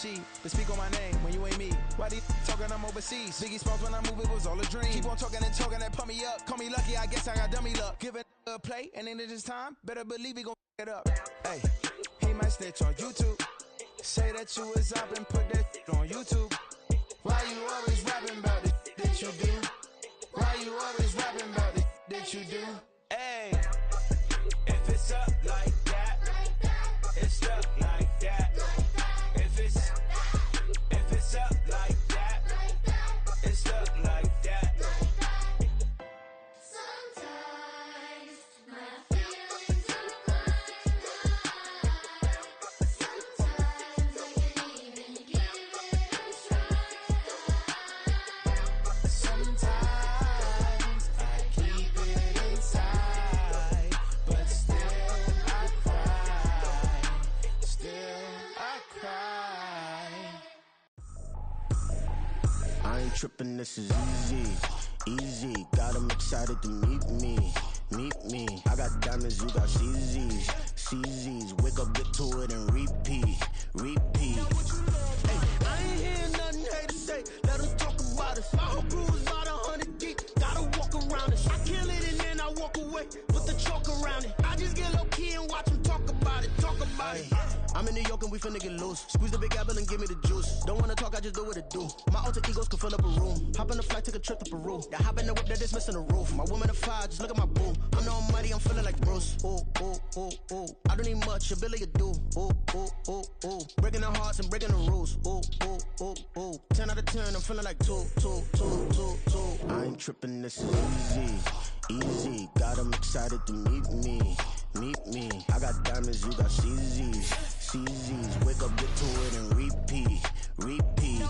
cheat, but speak on my name when you ain't me. Why they talking I'm overseas? Biggie Smalls when I move, it was all a dream. Keep on talking and talking, that pump me up. Call me lucky, I guess I got dummy luck. Give it a play, and then it's time, better believe he gon' it up. Hey, he might snitch on YouTube. Say that you was up and put that on YouTube. Why you always rapping about the that you do? Why you always rapping about the that you do? Hey, if it's up like that, it's up like that. If it's up like that, it's up like that. Sometimes my feelings are running high. Sometimes I can't even give it a try. Sometimes I keep it inside, but still I cry. Still I cry. I ain't tripping, this is easy, easy. Got 'em excited to meet me, meet me. I got diamonds, you got CZs, CZs. Wake up, get to it, and repeat, repeat. Hey, I ain't hearing nothing haters say. Let 'em talk about us. My whole crew is about 100 deep. Gotta walk around it. I kill it and then I walk away. Put the chalk around it. I just get low key and watch 'em talk about it. Talk about it. I'm in New York and we finna get loose. Squeeze the big apple and give me the juice. Don't wanna talk, I just do what it do. My alter egos can fill up a room. Hop on the flight, take a trip to Peru. Yeah, hop in the whip that is missing the roof. My woman a fire, just look at my boo. I'm the almighty, I'm feeling like Bruce. Ooh, ooh, ooh, ooh. I don't need much, ability to do. Ooh, ooh, ooh, ooh. Breaking the hearts and breaking the rules. Ooh, ooh, ooh, ooh. 10 out of 10, I'm feeling like 2, 2, 2, 2, 2. I ain't tripping, this is easy, easy. Got 'em excited to meet me, meet me. I got diamonds, you got CZs, CZs. Wake up, get to it, and repeat, repeat.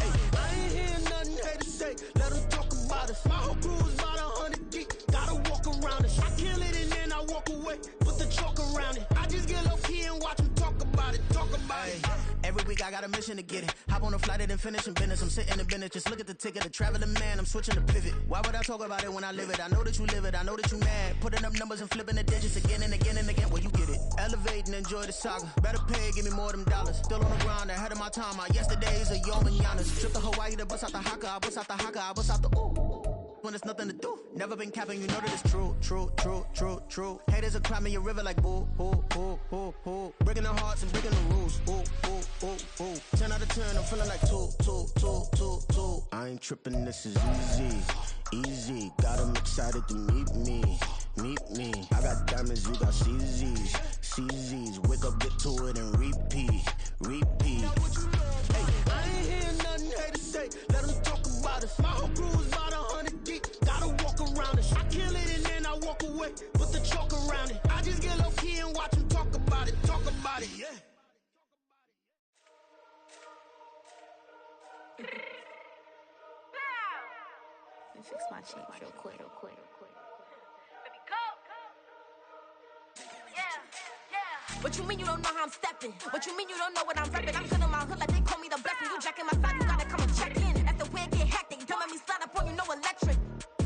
Hey, I ain't hearing nothing haters say. Let 'em talk about us. My whole crew is about 100 deep. Gotta walk around it. I kill it and then I walk away. Put the chalk around it. I just get low key and watch 'em talk about it. Talk about it. Every week I got a mission to get it. Hop on a flight and then finish in business. I'm sitting in business. Just look at the ticket. A traveling man. I'm switching to pivot. Why would I talk about it when I live it? I know that you live it. I know that you mad. Putting up numbers and flipping the digits again and again and again. Well, you get it. Elevate and enjoy the saga. Better pay, give me more of them dollars. Still on the grind, ahead of my time. My yesterdays are yo mananas. Trip to Hawaii to bust out the haka. I bust out the haka. I bust out the ooh. When there's nothing to do. Never been capping, you know that it's true, true, true, true, true. Haters are climbing your river like boo, boo, boo, boo, boo. Breaking their hearts and breaking the rules. Ooh, ooh, ooh, ooh. 10 out of 10, I'm feeling like 2, 2, 2, 2, 2. I ain't tripping, this is easy, easy. Got 'em excited to meet me, meet me. I got diamonds, you got CZs, CZs. Wake up, get to it, and repeat, repeat. Hey, I ain't hearing nothing haters say. Let 'em talk about us. My whole crew is about 100 deep. Gotta walk around it. I kill it and then I walk away. Put the chalk around it. I just get low key and watch 'em talk about it. Talk about it, yeah. Let me fix my cheek real quick. Baby, go. Yeah. What you mean you don't know how I'm stepping? What you mean you don't know what I'm repping? I'm good on my hood like they call me the blessing. You jacking my side, you gotta come and check in. That's the way it get hectic. Don't let me slide up on you, no electric.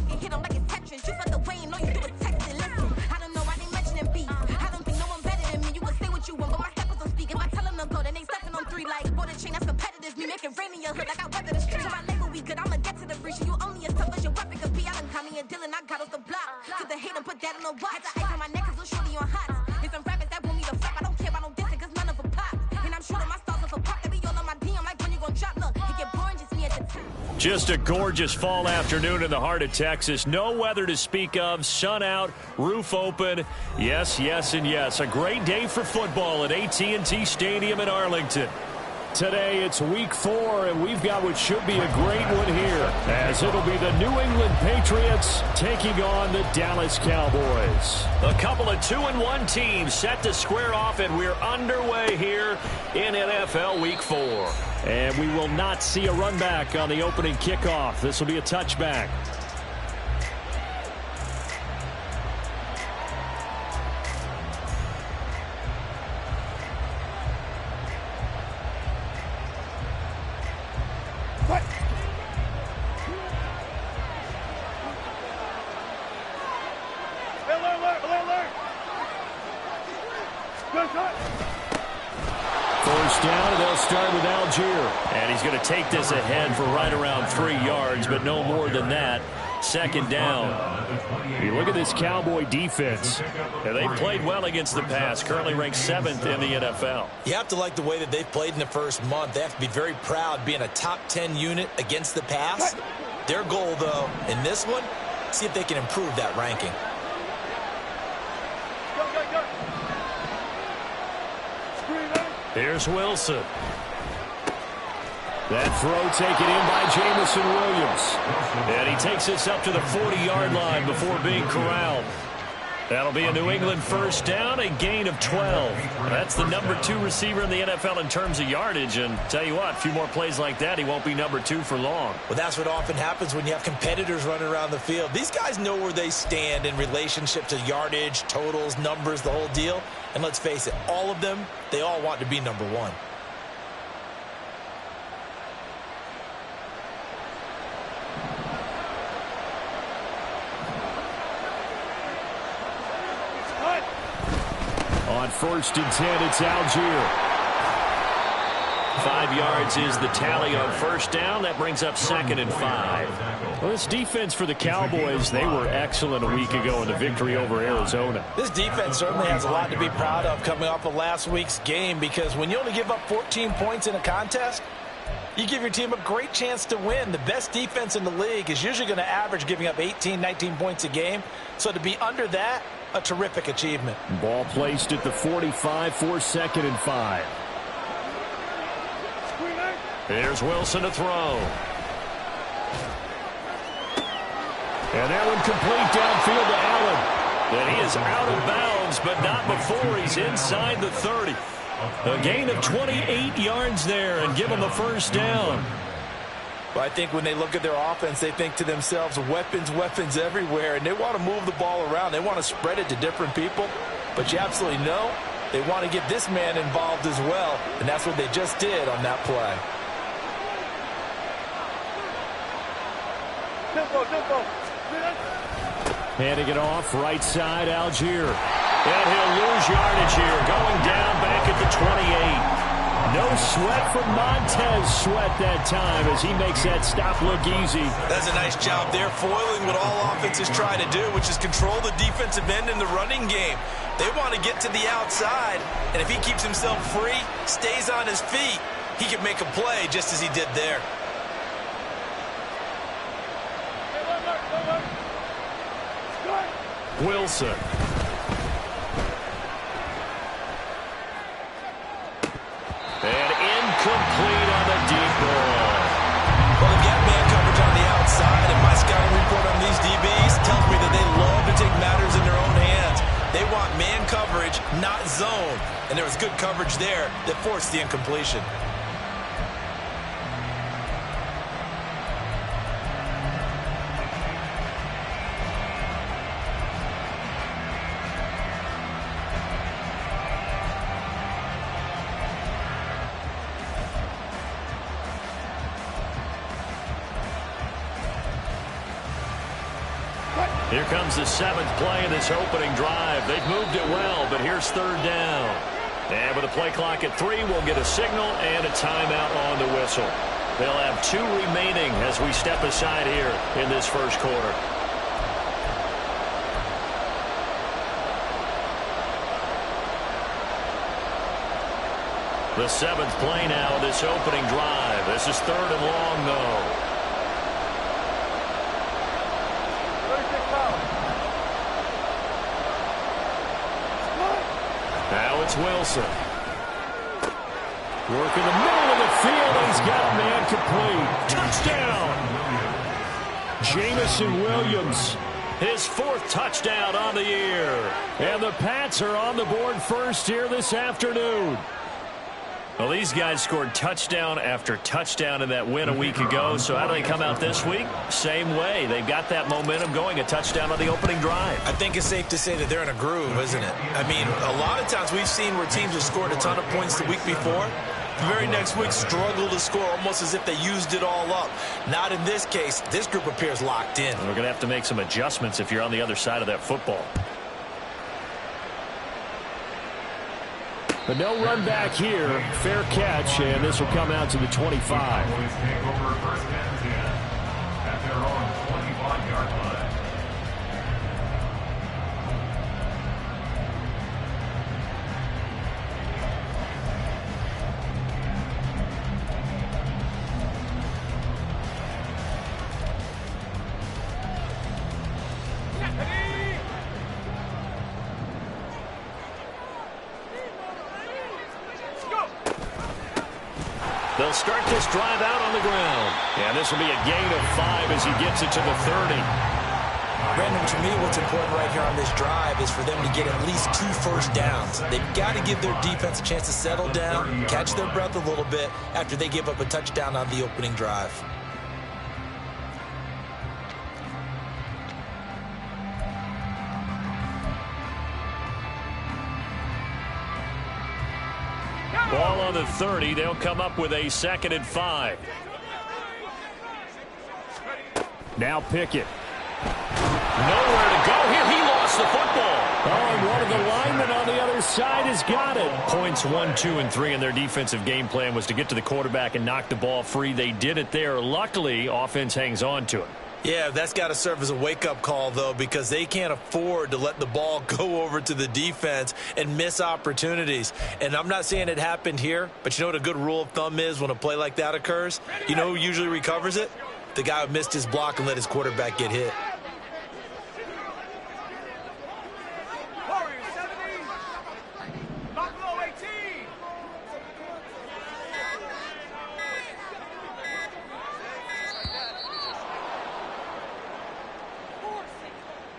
You hit 'em like it's Tetris. You felt the way and all you do is text it. Listen, I don't know why they mentioning beef. I don't think no one better than me. You can say what you want, but my steppers don't speak. If I tell them to go, then they stepping on 3 like border chain. That's competitive. Me make it rain in your hood like I weather the street. So my label we good. I'ma get to the breach. You only as tough as your weapon could be. I done caught me a Dylan. I got off the block. Cause the hate and put that on the watch. The ice on my neck is little shorty on hot. There's some rappers that want me to flop. I don't care about no dissing cause none of them pop. And I'm shooting my stars off a pop. They be all on my DM like when you gon' drop. Look, it get boring just me at the top. Just a gorgeous fall afternoon in the heart of Texas. No weather to speak of. Sun out, roof open. Yes, yes, and yes. A great day for football at AT&T Stadium in Arlington. Today it's week 4, and we've got what should be a great one here, as it'll be the New England Patriots taking on the Dallas Cowboys. A couple of 2-1 teams set to square off, and we're underway here in NFL Week 4. And we will not see a run back on the opening kickoff. This will be a touchback. First down, and they'll start with Algier. And he's going to take this ahead for right around 3 yards, but no more than that. Second down. You look at this Cowboy defense. And they've played well against the pass, currently ranked 7th in the NFL. You have to like the way that they've played in the first month. They have to be very proud being a top 10 unit against the pass. Their goal, though, in this one, see if they can improve that ranking. Here's Wilson. That throw taken in by Jamison Williams. And he takes this up to the 40-yard line before being corralled. That'll be a New England first down, a gain of 12. That's the number 2 receiver in the NFL in terms of yardage. And tell you what, a few more plays like that, he won't be number 2 for long. Well, that's what often happens when you have competitors running around the field. These guys know where they stand in relationship to yardage, totals, numbers, the whole deal. And let's face it, all of them, they all want to be number 1. On 1st and 10, it's Algier. 5 yards is the tally on first down. That brings up 2nd and 5. Well, this defense for the Cowboys, they were excellent a week ago in the victory over Arizona. This defense certainly has a lot to be proud of coming off of last week's game, because when you only give up 14 points in a contest, you give your team a great chance to win. The best defense in the league is usually going to average giving up 18, 19 points a game. So to be under that, a terrific achievement. Ball placed at the 45 for 2nd and 5. Here's Wilson to throw. And that one complete downfield to Allen. And he is out of bounds, but not before he's inside the 30. A gain of 28 yards there and give him a first down. Well, I think when they look at their offense, they think to themselves, weapons, weapons everywhere, and they want to move the ball around. They want to spread it to different people, but you absolutely know they want to get this man involved as well, and that's what they just did on that play. Handing it off, right side, Algier. And he'll lose yardage here, going down back at the 28. No sweat from Montez Sweat that time as he makes that stop look easy. That's a nice job there, foiling what all offenses try to do, which is control the defensive end in the running game. They want to get to the outside, and if he keeps himself free, stays on his feet, he can make a play just as he did there. Wilson. And incomplete on the deep ball. Well, they've got man coverage on the outside, and my scouting report on these DBs tells me that they love to take matters in their own hands. They want man coverage, not zone. And there was good coverage there that forced the incompletion. Here comes the 7th play of this opening drive. They've moved it well, but here's 3rd down. And with a play clock at 3, we'll get a signal and a timeout on the whistle. They'll have 2 remaining as we step aside here in this first quarter. The 7th play now of this opening drive. This is 3rd and long, though. Now it's Wilson. Work in the middle of the field. He's got a man complete. Touchdown! Jamison Williams, his 4th touchdown on the year. And the Pats are on the board first here this afternoon. Well, these guys scored touchdown after touchdown in that win a week ago. So how do they come out this week? Same way. They've got that momentum going, a touchdown on the opening drive. I think it's safe to say that they're in a groove, isn't it? I mean, a lot of times we've seen where teams have scored a ton of points the week before. The very next week struggle to score almost as if they used it all up. Not in this case. This group appears locked in. We're going to have to make some adjustments if you're on the other side of that football. But no run back here. Fair catch, and this will come out to the 25. They'll start this drive out on the ground. And this will be a gain of 5 as he gets it to the 30. Brandon, to me, what's important right here on this drive is for them to get at least 2 first downs. They've got to give their defense a chance to settle down, catch their breath a little bit after they give up a touchdown on the opening drive. Ball on the 30. They'll come up with a 2nd and 5. Now Pickett. Nowhere to go here. He lost the football. Oh, and one of the linemen on the other side has got it. Points 1, 2, and 3 in their defensive game plan was to get to the quarterback and knock the ball free. They did it there. Luckily, offense hangs on to it. Yeah, that's got to serve as a wake-up call, though, because they can't afford to let the ball go over to the defense and miss opportunities. And I'm not saying it happened here, but you know what a good rule of thumb is when a play like that occurs? You know who usually recovers it? The guy who missed his block and let his quarterback get hit.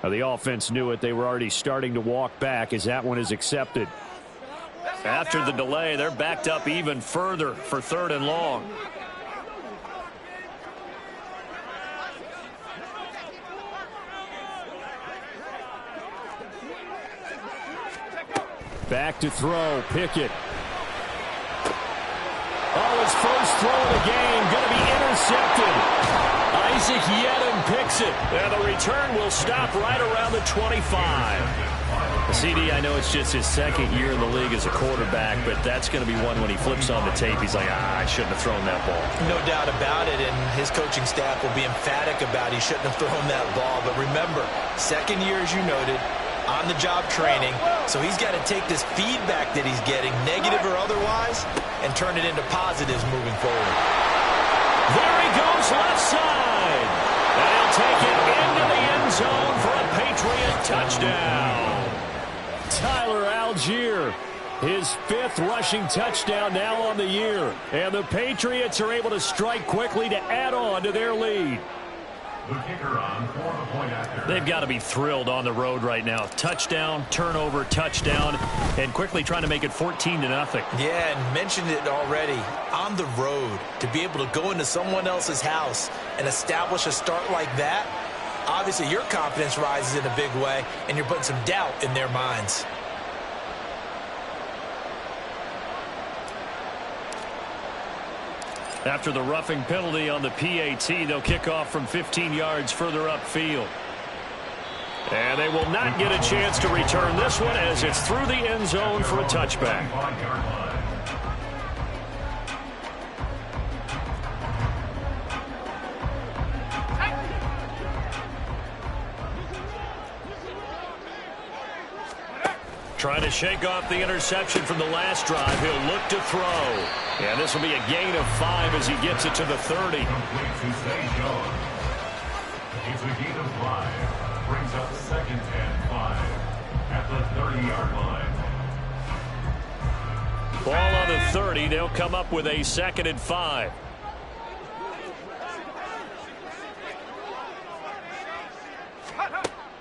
The offense knew it. They were already starting to walk back as that one is accepted. After the delay, they're backed up even further for 3rd and long. Back to throw. Pickett. Oh, his first throw of the game going to be intercepted. Isaac Yedem picks it. And the return will stop right around the 25. CD, I know it's just his 2nd year in the league as a quarterback, but that's going to be one when he flips on the tape. He's like, I shouldn't have thrown that ball. No doubt about it, and his coaching staff will be emphatic about he shouldn't have thrown that ball. But remember, 2nd year, as you noted, on-the-job training, so he's got to take this feedback that he's getting, negative or otherwise, and turn it into positives moving forward. There he goes left side. And he'll take it into the end zone for a Patriot touchdown. Tyler Algier, his 5th rushing touchdown now on the year. And the Patriots are able to strike quickly to add on to their lead. The kicker on for the point after. They've got to be thrilled on the road right now. Touchdown, turnover, touchdown, and quickly trying to make it 14-0. Yeah, and mentioned it already. On the road, to be able to go into someone else's house and establish a start like that, obviously your confidence rises in a big way, and you're putting some doubt in their minds. After the roughing penalty on the PAT, they'll kick off from 15 yards further upfield. And they will not get a chance to return this one as it's through the end zone for a touchback. Trying to shake off the interception from the last drive. He'll look to throw. And this will be a gain of 5 as he gets it to the 30. It's a gain of 5. Brings up 2nd and 5 at the 30-yard line. Ball on the 30. They'll come up with a 2nd and 5.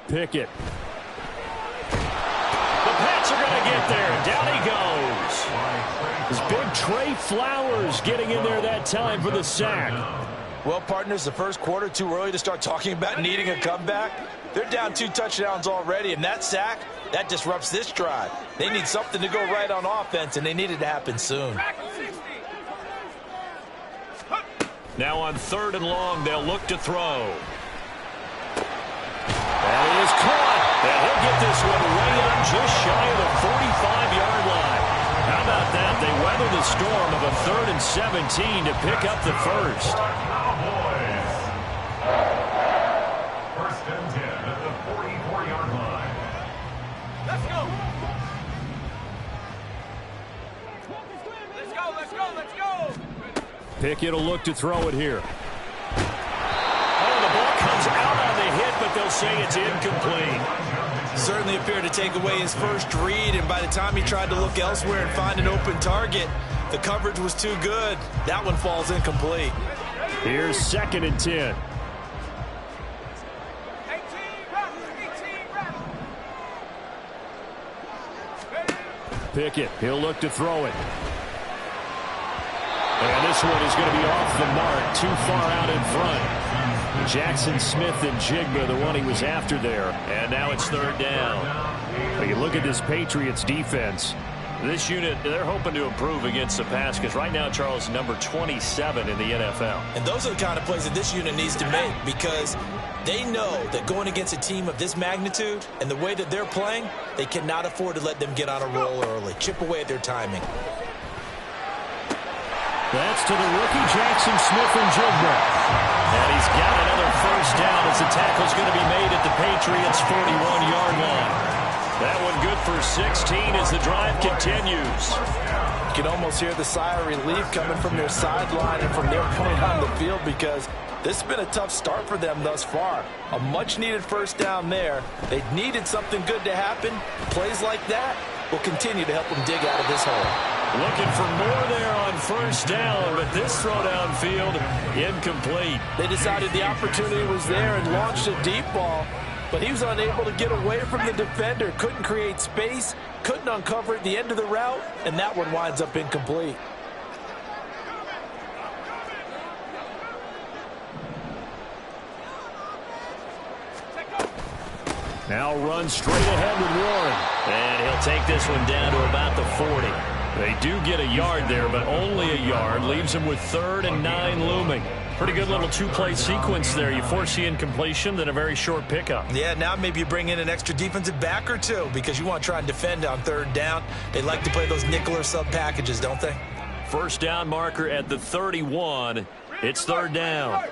Pickett. Pats are going to get there. Down he goes. It's big Trey Flowers getting in there that time for the sack. Well, partners, the first quarter, too early to start talking about needing a comeback. They're down 2 touchdowns already, and that sack, that disrupts this drive. They need something to go right on offense, and they need it to happen soon. Now on 3rd and long, they'll look to throw. And he is caught. And he'll get this one way out just shy of the 45-yard line. How the storm of a 3rd and 17 to pick up the first. Cowboys. First and 10 at the 44-yard line. Let's go. Let's go. Pickett will look to throw it here. Oh, the ball comes out on the hit, but they'll say it's incomplete. Certainly appeared to take away his first read, and by the time he tried to look elsewhere and find an open target, the coverage was too good. That one falls incomplete. Here's 2nd and 10. Pickett, he'll look to throw it. And this one is going to be off the mark, too far out in front. Jackson Smith and Jigba, the one he was after there. And now it's 3rd down. But you look at this Patriots defense. This unit, they're hoping to improve against the pass because right now, Charles, number 27 in the NFL. And those are the kind of plays that this unit needs to make because they know that going against a team of this magnitude and the way that they're playing, they cannot afford to let them get on a roll early. Chip away at their timing. That's to the rookie, Jackson Smith and Jigba. And he's got another first down as the tackle's going to be made at the Patriots' 41-yard line. That one good for 16 as the drive continues. You can almost hear the sigh of relief coming from their sideline and from their point on the field because this has been a tough start for them thus far. A much-needed first down there. They needed something good to happen. Plays like that will continue to help them dig out of this hole. Looking for more there on first down, but this throw downfield incomplete. They decided the opportunity was there and launched a deep ball, but he was unable to get away from the defender. Couldn't create space, couldn't uncover at the end of the route, and that one winds up incomplete. Now run straight ahead with Warren. And he'll take this one down to about the 40. They do get a yard there, but only a yard. Leaves them with 3rd and 9 looming. Pretty good little two-play sequence there. You force the incompletion, then a very short pickup. Yeah, now maybe you bring in an extra defensive back or two because you want to try and defend on 3rd down. They like to play those nickel or sub packages, don't they? First down marker at the 31. It's 3rd down.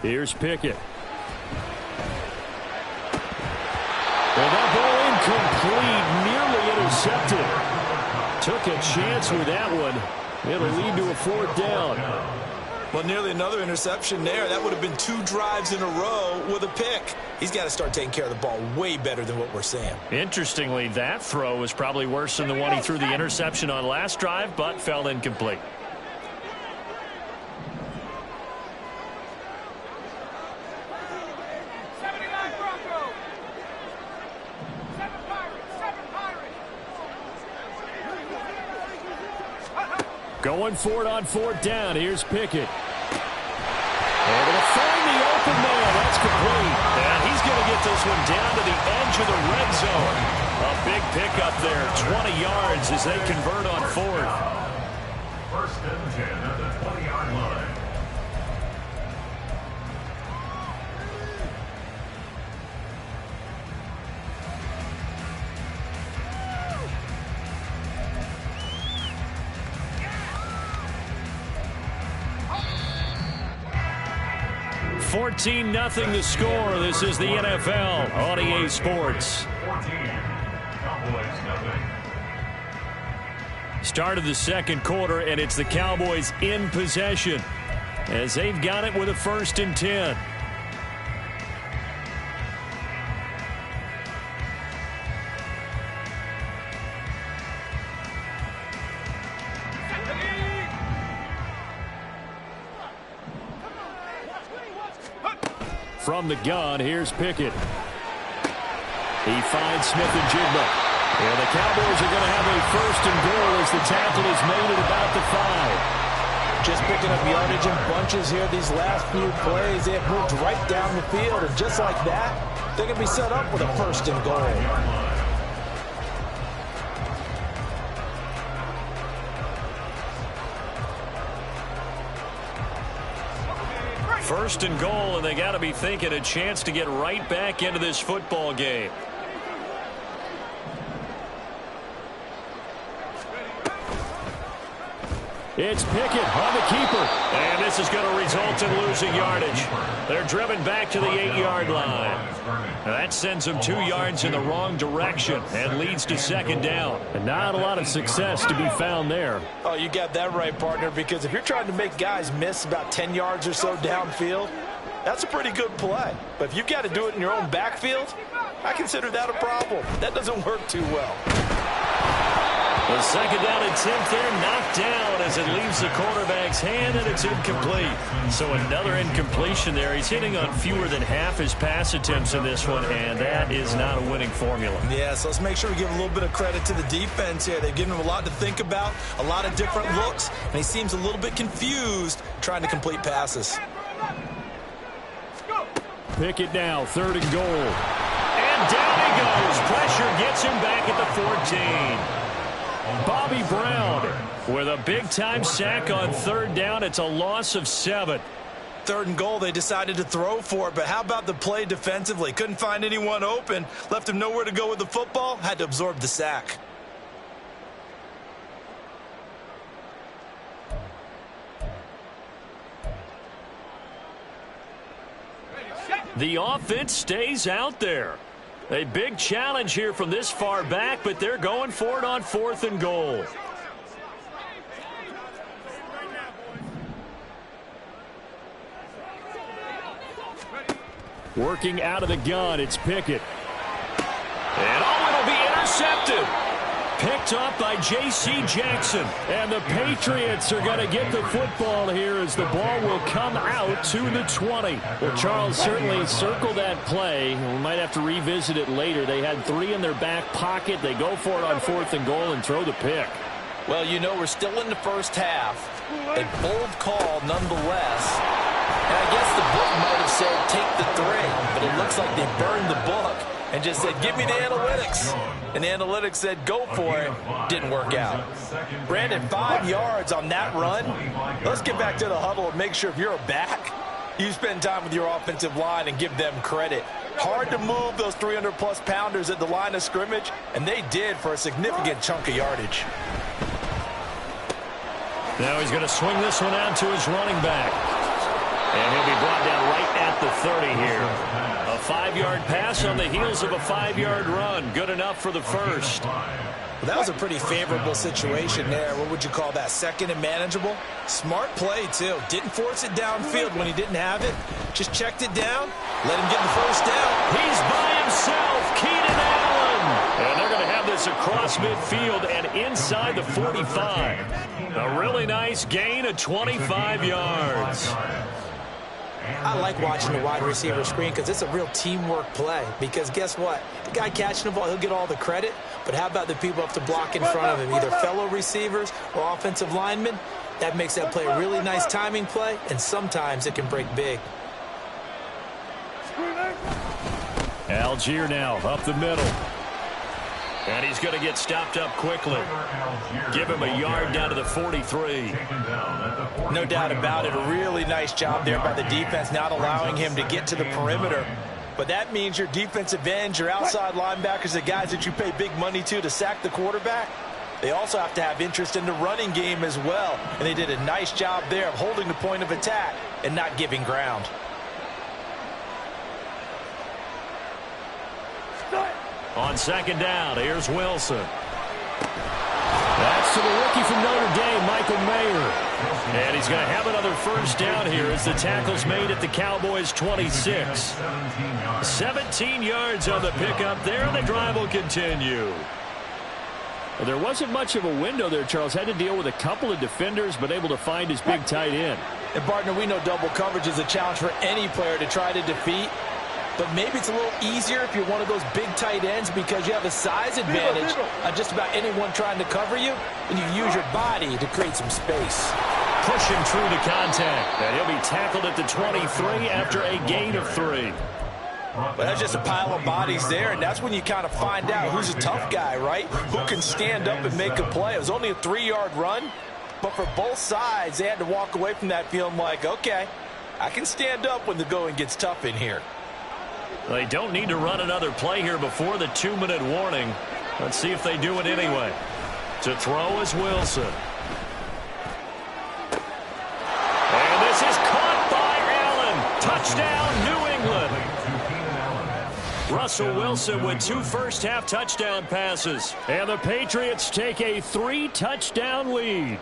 Here's Pickett. And that ball incomplete, nearly intercepted. Took a chance with that one. It'll lead to a 4th down. Well, nearly another interception there. That would have been 2 drives in a row with a pick. He's got to start taking care of the ball way better than what we're seeing. Interestingly, that throw was probably worse than the one he threw the interception on last drive, but fell incomplete. Going for it on 4th down. Here's Pickett. Able to find the open man. That's complete. And he's going to get this one down to the edge of the red zone. A big pickup there. 20 yards as they convert on 4th. First and 10 at the 20-yard line. $14-0 the score. This is the NFL on EA Sports. 14. Cowboys nothing. Start of the second quarter, and it's the Cowboys in possession as they've got it with a 1st and 10. From the gun, here's Pickett. He finds Smith and Jigba. And the Cowboys are going to have a 1st and goal as the tackle is made at about the 5. Just picking up yardage in bunches here these last few plays. They have moved right down the field, and just like that, they're going to be set up with a 1st and goal. 1st and goal, and they got to be thinking a chance to get right back into this football game. It's Pickett on the keeper. And this is going to result in losing yardage. They're driven back to the 8-yard line. Now that sends them 2 yards in the wrong direction and leads to second down. And not a lot of success to be found there. Oh, you got that right, partner, because if you're trying to make guys miss about 10 yards or so downfield, that's a pretty good play. But if you've got to do it in your own backfield, I consider that a problem. That doesn't work too well. The second down attempt there knocked down as it leaves the quarterback's hand, and it's incomplete. So another incompletion there. He's hitting on fewer than half his pass attempts in this one, and that is not a winning formula. Yeah, so let's make sure we give a little bit of credit to the defense here. They've given him a lot to think about, a lot of different looks, and he seems a little bit confused trying to complete passes. Pickett now, 3rd and goal. And down he goes. Pressure gets him back at the 14. Bobby Brown with a big-time sack on 3rd down. It's a loss of 7. 3rd and goal, they decided to throw for it, but how about the play defensively? Couldn't find anyone open, left him nowhere to go with the football, had to absorb the sack. The offense stays out there. A big challenge here from this far back, but they're going for it on 4th and goal. Working out of the gun, it's Pickett. And it'll be intercepted. Picked up by J.C. Jackson. And the Patriots are going to get the football here as the ball will come out to the 20. Well, Charles, certainly circle that play. We might have to revisit it later. They had 3 in their back pocket. They go for it on 4th and goal and throw the pick. Well, you know, we're still in the first half. A bold call nonetheless. And I guess the book might have said take the 3, but it looks like they burned the book and just said, give me the analytics. And the analytics said, go for it. Didn't work out. Brandon, 5 yards on that run. Let's get back to the huddle and make sure if you're a back, you spend time with your offensive line and give them credit. Hard to move those 300-plus pounders at the line of scrimmage, and they did for a significant chunk of yardage. Now he's going to swing this one out to his running back. And he'll be brought down right at the 30 here. A 5-yard pass on the heels of a 5-yard run. Good enough for the first. Well, that was a pretty favorable situation there. What would you call that? 2nd and manageable? Smart play, too. Didn't force it downfield when he didn't have it. Just checked it down. Let him get the first down. He's by himself. Keenan Allen. And they're going to have this across midfield and inside the 45. A really nice gain of 25 yards. I like watching the wide receiver screen because it's a real teamwork play. Because guess what? The guy catching the ball, he'll get all the credit. But how about the people up to block in front of him, either fellow receivers or offensive linemen? That makes that play a really nice timing play, and sometimes it can break big. Algier now up the middle. And he's going to get stopped up quickly. Give him a yard down to the 43. No doubt about it. A really nice job there by the defense, not allowing him to get to the perimeter. But that means your defensive ends, your outside linebackers, the guys that you pay big money to sack the quarterback, they also have to have interest in the running game as well. And they did a nice job there of holding the point of attack and not giving ground. On 2nd down, here's Wilson. That's to the rookie from Notre Dame, Michael Mayer. And he's going to have another first down here as the tackle's made at the Cowboys' 26. 17 yards on the pickup there, and the drive will continue. Well, there wasn't much of a window there, Charles. Had to deal with a couple of defenders, but able to find his big tight end. And, partner, we know double coverage is a challenge for any player to try to defeat. But maybe it's a little easier if you're one of those big tight ends because you have a size advantage on just about anyone trying to cover you, and you use your body to create some space. Pushing through the contact, and he'll be tackled at the 23 after a gain of 3. Well, that's just a pile of bodies there, and that's when you kind of find out who's a tough guy, right? Who can stand up and make a play. It was only a 3-yard run, but for both sides, they had to walk away from that feeling like, okay, I can stand up when the going gets tough in here. They don't need to run another play here before the 2-minute warning. Let's see if they do it anyway. To throw is Wilson. Touchdown, New England. Russell Wilson with 2 first-half touchdown passes. And the Patriots take a 3-touchdown lead.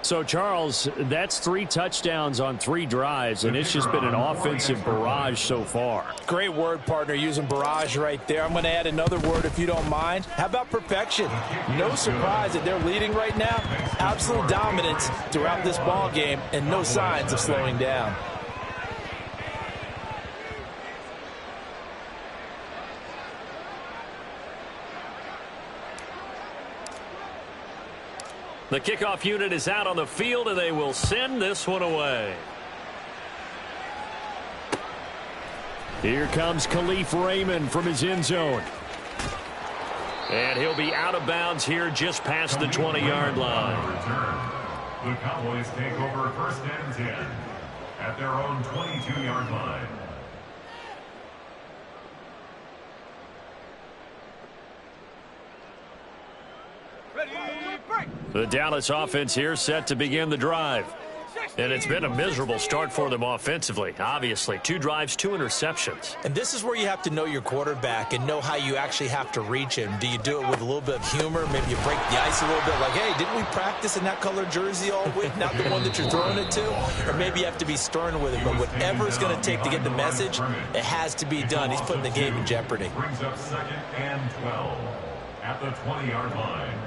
So, Charles, that's 3 touchdowns on 3 drives, and it's just been an offensive barrage so far. Great word, partner, using barrage right there. I'm going to add another word if you don't mind. How about perfection? No surprise that they're leading right now. Absolute dominance throughout this ball game and no signs of slowing down. The kickoff unit is out on the field, and they will send this one away. Here comes Khalif Raymond from his end zone. And he'll be out of bounds here just past the 20-yard line. The Cowboys take over 1st and 10 at their own 22-yard line. The Dallas offense here set to begin the drive. And it's been a miserable start for them offensively. Obviously, 2 drives, 2 interceptions. And this is where you have to know your quarterback and know how you actually have to reach him. Do you do it with a little bit of humor? Maybe you break the ice a little bit like, hey, didn't we practice in that color jersey all week? Not the one that you're throwing it to? Or maybe you have to be stern with it. But whatever it's going to take to get the message, it has to be done. He's putting the game in jeopardy. Brings up 2nd and 12 at the 20-yard line.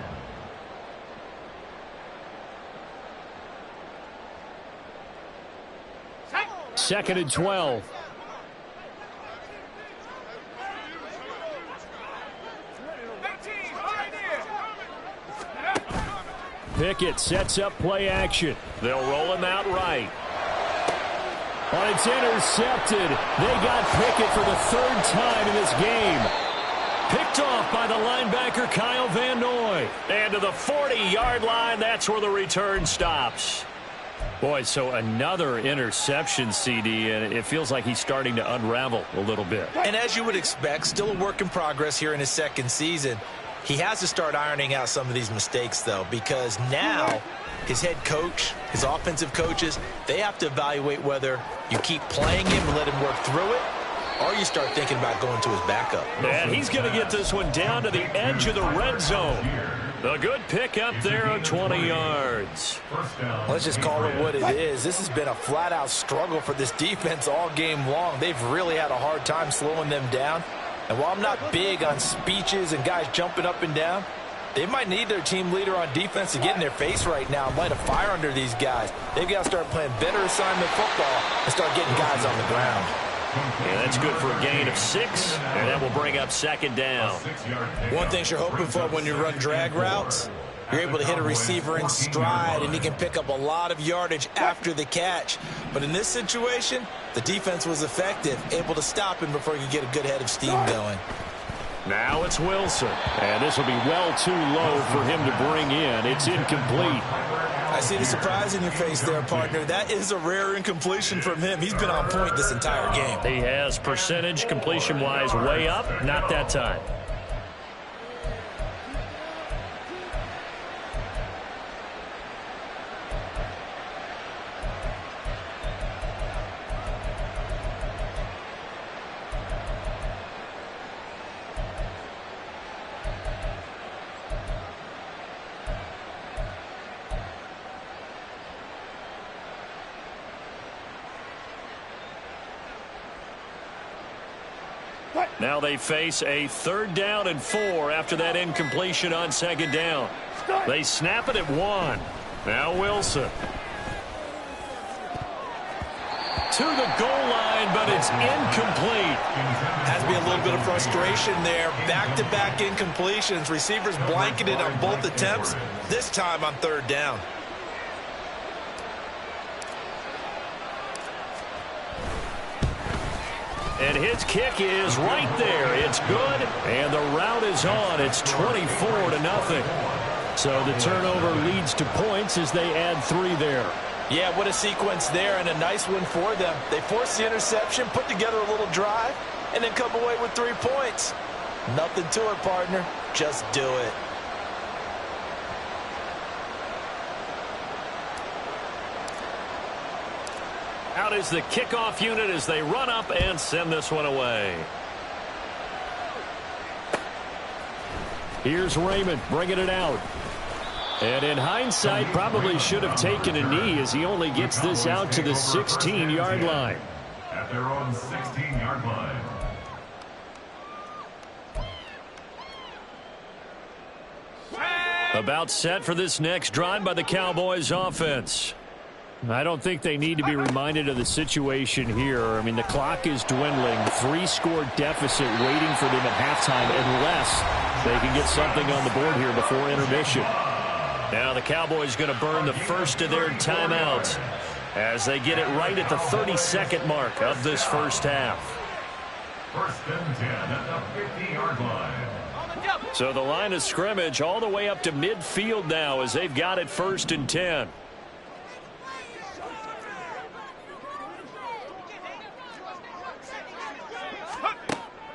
Second and 12. Pickett sets up play action. They'll roll him out right. Oh, it's intercepted. They got Pickett for the 3rd time in this game. Picked off by the linebacker Kyle Van Noy. And to the 40-yard line, that's where the return stops. Boy, so another interception, CD, and it feels like he's starting to unravel a little bit. And as you would expect, still a work in progress here in his 2nd season. He has to start ironing out some of these mistakes, though, because now his head coach, his offensive coaches, they have to evaluate whether you keep playing him and let him work through it, or you start thinking about going to his backup. And he's going to get this one down to the edge of the red zone. A good pick up there of 20 yards. Let's just call it what it is. This has been a flat-out struggle for this defense all game long. They've really had a hard time slowing them down. And while I'm not big on speeches and guys jumping up and down, they might need their team leader on defense to get in their face right now and light a fire under these guys. They've got to start playing better assignment football and start getting guys on the ground. Yeah, that's good for a gain of 6, and that will bring up 2nd down. One thing you're hoping for when you run drag routes, you're able to hit a receiver in stride, and he can pick up a lot of yardage after the catch. But in this situation, the defense was effective, able to stop him before he could get a good head of steam going. Now it's Wilson, and this will be well too low for him to bring in. It's incomplete. I see the surprise in your face there, partner. That is a rare incompletion from him. He's been on point this entire game. He has percentage completion-wise way up, not that time. Now they face a 3rd down and 4 after that incompletion on 2nd down. They snap it at 1. Now Wilson. To the goal line, but it's incomplete. Has to be a little bit of frustration there. Back-to-back incompletions. Receivers blanketed on both attempts, this time on 3rd down. And his kick is right there. It's good, and the route is on. It's 24-0. So the turnover leads to points as they add 3 there. Yeah, what a sequence there, and a nice one for them. They forced the interception, put together a little drive, and then come away with 3 points. Nothing to it, partner. Just do it. Out is the kickoff unit as they run up and send this one away. Here's Raymond bringing it out. And in hindsight, probably should have taken a knee as he only gets this out to the 16-yard line. At their own 16-yard line. About set for this next drive by the Cowboys offense. I don't think they need to be reminded of the situation here. I mean, the clock is dwindling. 3-score deficit waiting for them at halftime unless they can get something on the board here before intermission. Now the Cowboys going to burn the first of their timeouts as they get it right at the 32nd mark of this first half. First and 10 at the 50-yard line. So the line of scrimmage all the way up to midfield now as they've got it first and 10.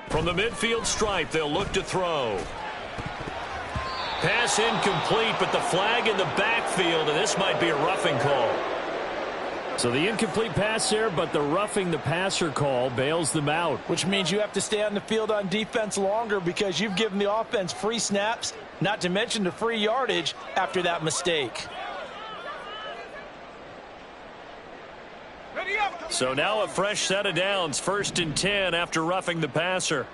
From the midfield stripe, they'll look to throw. Pass incomplete, but the flag in the backfield, and this might be a roughing call. So the incomplete pass there, but the roughing the passer call bails them out. Which means you have to stay on the field on defense longer because you've given the offense free snaps, not to mention the free yardage after that mistake. So now a fresh set of downs, first and 10 after roughing the passer.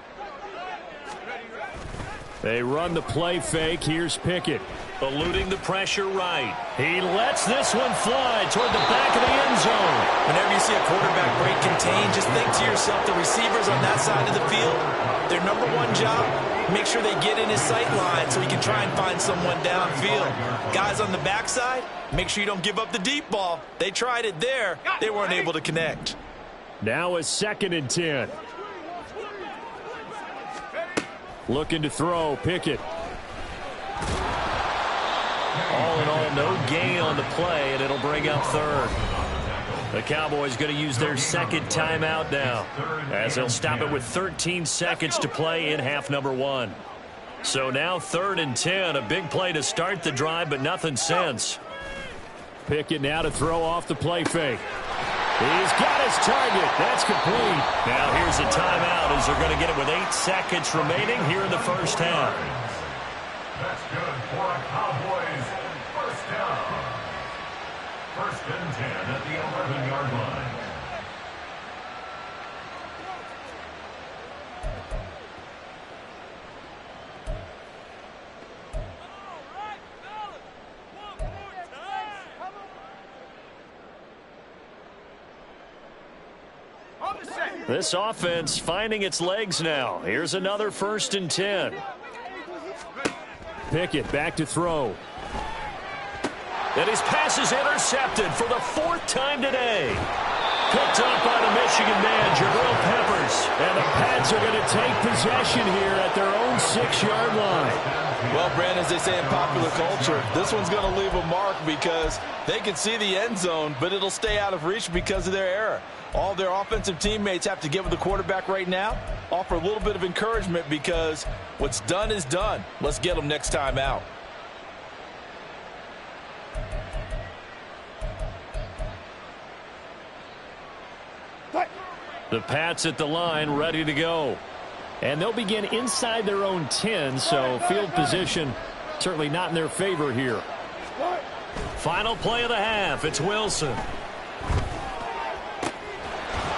They run the play fake. Here's Pickett. Eluding the pressure right. He lets this one fly toward the back of the end zone. Whenever you see a quarterback break contain, just think to yourself, the receivers on that side of the field, their number one job, make sure they get in his sight line so he can try and find someone downfield. Guys on the backside, make sure you don't give up the deep ball. They tried it there. They weren't able to connect. Now a second and 10. Looking to throw, Pickett. All in all, no gain on the play, and it'll bring up third. The Cowboys going to use their second timeout now, as they'll stop it with 13 seconds to play in half number 1. So now 3rd and 10, a big play to start the drive, but nothing since. Pickett now to throw off the play fake. He's got his target. That's complete. Now here's a timeout as they're going to get it with 8 seconds remaining here in the first half. That's good for a Cowboys first down. First and 10 at the 11-yard line. This offense finding its legs now. Here's another first and 10. Pickett back to throw. And his pass is intercepted for the 4th time today. Picked up by the Michigan man, Jabril Peppers. And the Pats are going to take possession here at their own 6-yard line. Well, Brandon, as they say in popular culture, this one's going to leave a mark because they can see the end zone, but it'll stay out of reach because of their error. All their offensive teammates have to get with the quarterback right now, offer a little bit of encouragement because what's done is done. Let's get them next time out. The Pats at the line, ready to go. And they'll begin inside their own 10, so field position certainly not in their favor here. Final play of the half. It's Wilson.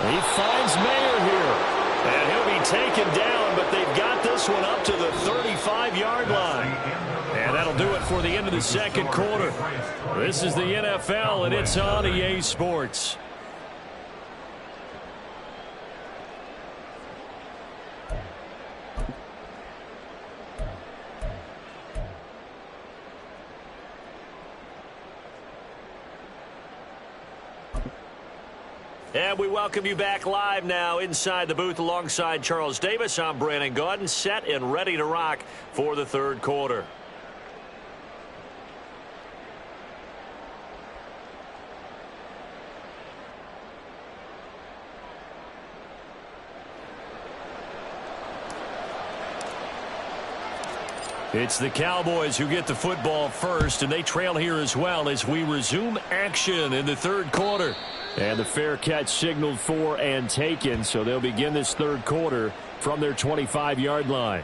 He finds Mayer here. And he'll be taken down, but they've got this one up to the 35-yard line. And that'll do it for the end of the second quarter. This is the NFL, and it's on EA Sports. And we welcome you back live now inside the booth alongside Charles Davis. I'm Brandon Gaudin, set and ready to rock for the third quarter. It's the Cowboys who get the football first, and they trail here as well as we resume action in the third quarter. And the fair catch signaled for and taken, so they'll begin this third quarter from their 25-yard line.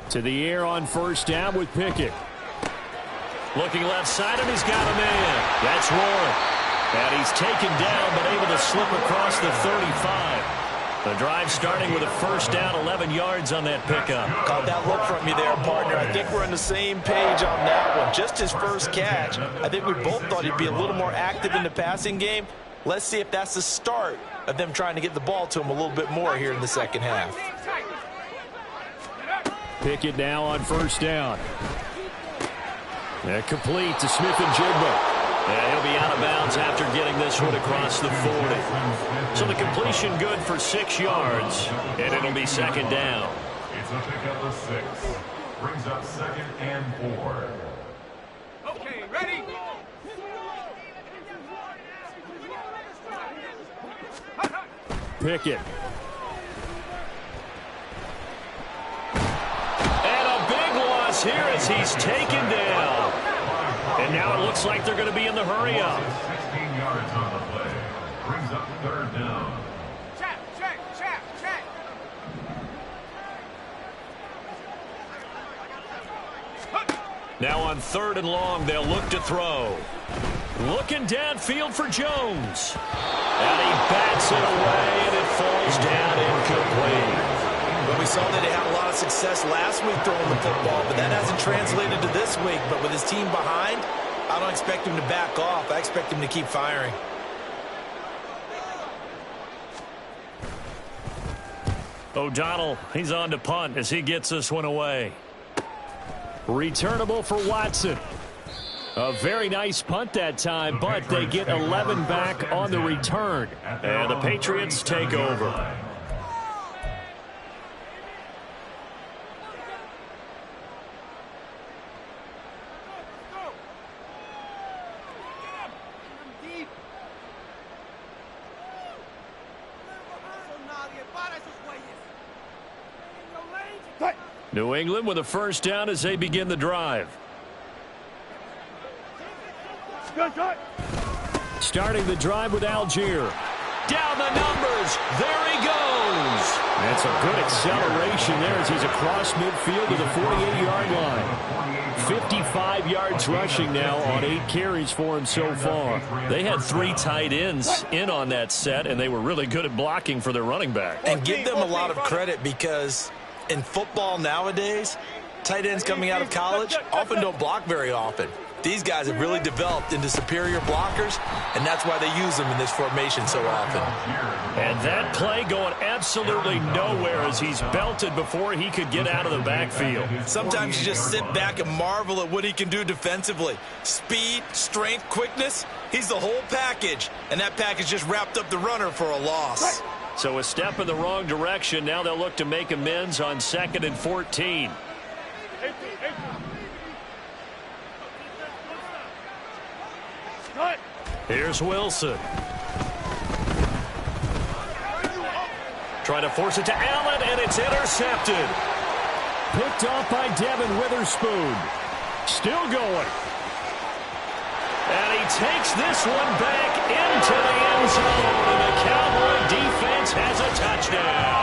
To the air on first down with Pickett. Looking left side of him, he's got a man. That's Roy. And he's taken down, but able to slip across the 35. The drive starting with a first down, 11 yards on that pickup. Caught that look from you there, partner. I think we're on the same page on that one. Just his first catch. I think we both thought he'd be a little more active in the passing game. Let's see if that's the start of them trying to get the ball to him a little bit more here in the second half. Pickett now on first down. And complete to Smith-Njigba. And he'll be out of bounds after getting this one across the 40. So the completion good for 6 yards, and it'll be second down. It's a pickup of 6. Brings up 2nd and 4. Okay, ready? Pickett. Here as he's taken down. And now it looks like they're going to be in the hurry-up. 16 yards on the play. Brings up 3rd down. Check. Now on 3rd and long, they'll look to throw. Looking downfield for Jones. And he bats it away, and it falls down incomplete. But we saw that he had a lot of success last week throwing the football, but that hasn't translated to this week. But with his team behind, I don't expect him to back off. I expect him to keep firing. O'Donnell, he's on to punt as he gets this one away. Returnable for Watson. A very nice punt that time, but they get 11 back on the return. And the Patriots take over. New England with a first down as they begin the drive. Starting the drive with Algier. Down the numbers. There he goes. That's a good acceleration there as he's across midfield to the 48-yard line. 55 yards rushing now on 8 carries for him so far. They had 3 tight ends in on that set, and they were really good at blocking for their running back. And give them a lot of credit because in football nowadays, tight ends coming out of college often don't block very often. These guys have really developed into superior blockers, and that's why they use them in this formation so often. And that play going absolutely nowhere as he's belted before he could get out of the backfield. Sometimes you just sit back and marvel at what he can do defensively. Speed, strength, quickness, he's the whole package, and that package just wrapped up the runner for a loss. So a step in the wrong direction. Now they'll look to make amends on 2nd and 14. Here's Wilson. Trying to force it to Allen, and it's intercepted. Picked off by Devin Witherspoon. Still going. And he takes this one back into the end zone. And the Cowboy defense has a touchdown.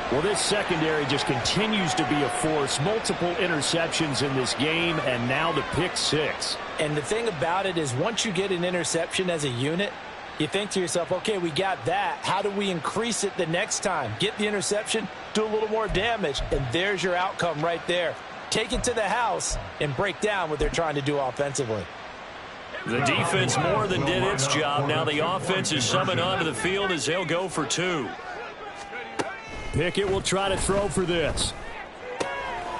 Well, this secondary just continues to be a force. Multiple interceptions in this game, and now the pick 6. And the thing about it is once you get an interception as a unit, you think to yourself, okay, we got that. How do we increase it the next time? Get the interception, do a little more damage, and there's your outcome right there. Take it to the house and break down what they're trying to do offensively. The defense more than did its job. Now the offense is summoned onto the field as they'll go for 2. Pickett will try to throw for this.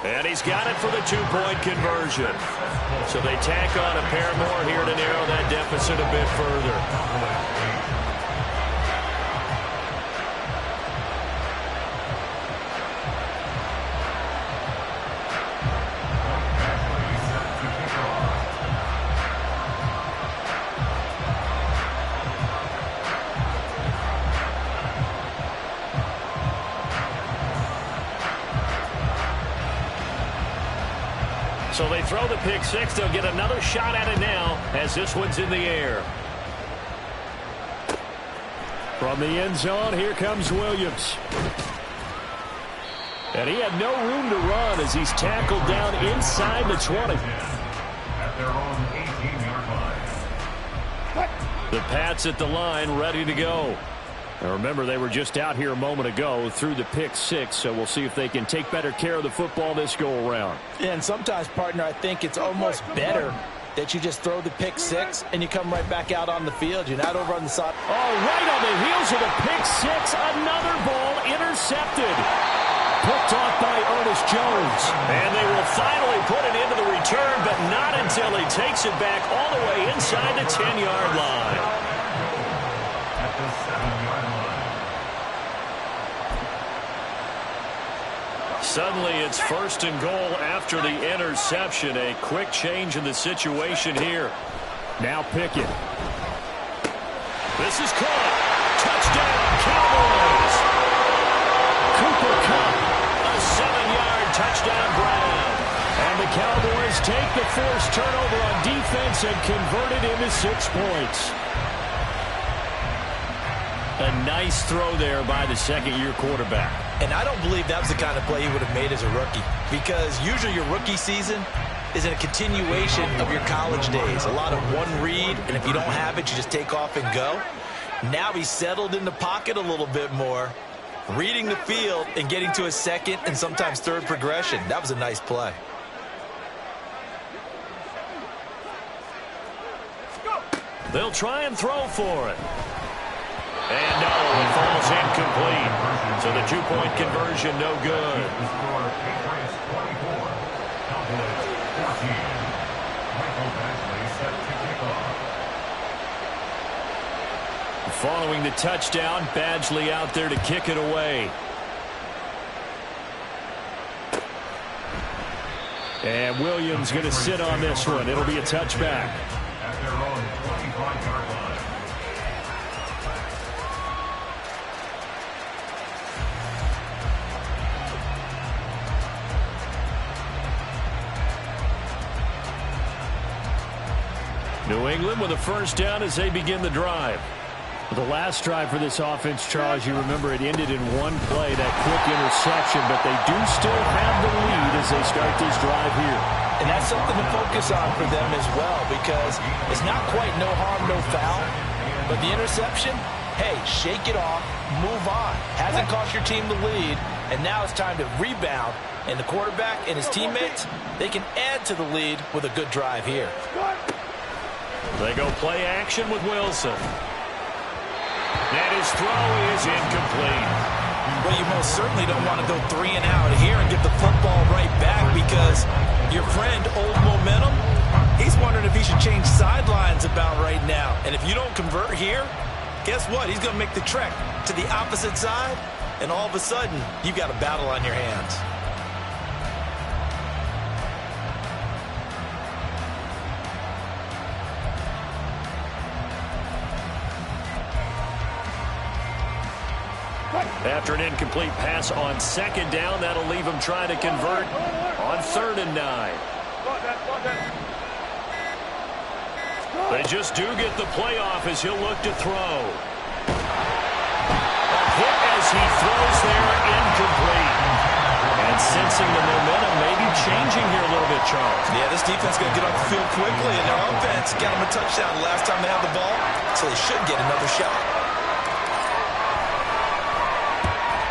And he's got it for the 2-point conversion. So they tack on a pair more here to narrow that deficit a bit further. So they throw the pick six. They'll get another shot at it now as this one's in the air. From the end zone, here comes Williams. And he had no room to run as he's tackled down inside the 20. At their own 18-yard line. The Pats at the line, ready to go. Now remember, they were just out here a moment ago through the pick six, so we'll see if they can take better care of the football this go-around. Yeah, and sometimes, partner, I think it's almost better that you just throw the pick six and you come right back out on the field. You're not over on the side. Oh, right on the heels of the pick six, another ball intercepted. Picked off by Ernest Jones. And they will finally put it into the return, but not until he takes it back all the way inside the 10-yard line. At the 7-yard line. Suddenly it's first and goal after the interception. A quick change in the situation here. Now Pickett. This is caught. Touchdown, Cowboys. Cooper Kupp, a 7-yard touchdown grab. And the Cowboys take the forced turnover on defense and convert it into 6 points. A nice throw there by the second-year quarterback. And I don't believe that was the kind of play he would have made as a rookie, because usually your rookie season is in a continuation of your college days. A lot of one read, and if you don't have it, you just take off and go. Now he's settled in the pocket a little bit more, reading the field and getting to a second and sometimes third progression. That was a nice play. They'll try and throw for it. And no, it falls incomplete. So the 2-point conversion, no good. The score, Patriots 24, Cowboys 14. Michael Badgley set to kick off. Following the touchdown, Badgley out there to kick it away. And Williams going to sit on this one. It'll be a touchback. At their own 25-yard line. New England with a first down as they begin the drive. The last drive for this offense, Charles, you remember it ended in one play, that quick interception, but they do still have the lead as they start this drive here. And that's something to focus on for them as well, because it's not quite no harm, no foul. But the interception, hey, shake it off, move on. Hasn't cost your team the lead, and now it's time to rebound. And the quarterback and his teammates, they can add to the lead with a good drive here. They go play action with Wilson. And his throw is incomplete. Well, you most certainly don't want to go 3 and out here and get the football right back, because your friend, Old Momentum, he's wondering if he should change sidelines about right now. And if you don't convert here, guess what? He's going to make the trek to the opposite side, and all of a sudden, you've got a battle on your hands. After an incomplete pass on second down, that'll leave him trying to convert on 3rd and 9. They just do get the playoff as he'll look to throw. A hit as he throws there, incomplete. And sensing the momentum maybe changing here a little bit, Charles. Yeah, this defense is going to get off the field quickly, and their offense got them a touchdown the last time they had the ball, so they should get another shot.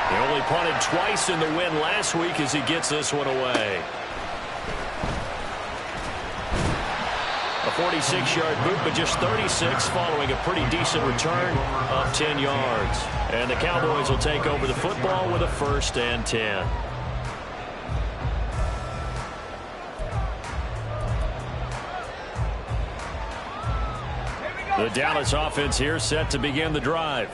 He only punted twice in the win last week as he gets this one away. A 46-yard boot, but just 36 following a pretty decent return of 10 yards. And the Cowboys will take over the football with a 1st and 10. The Dallas offense here set to begin the drive.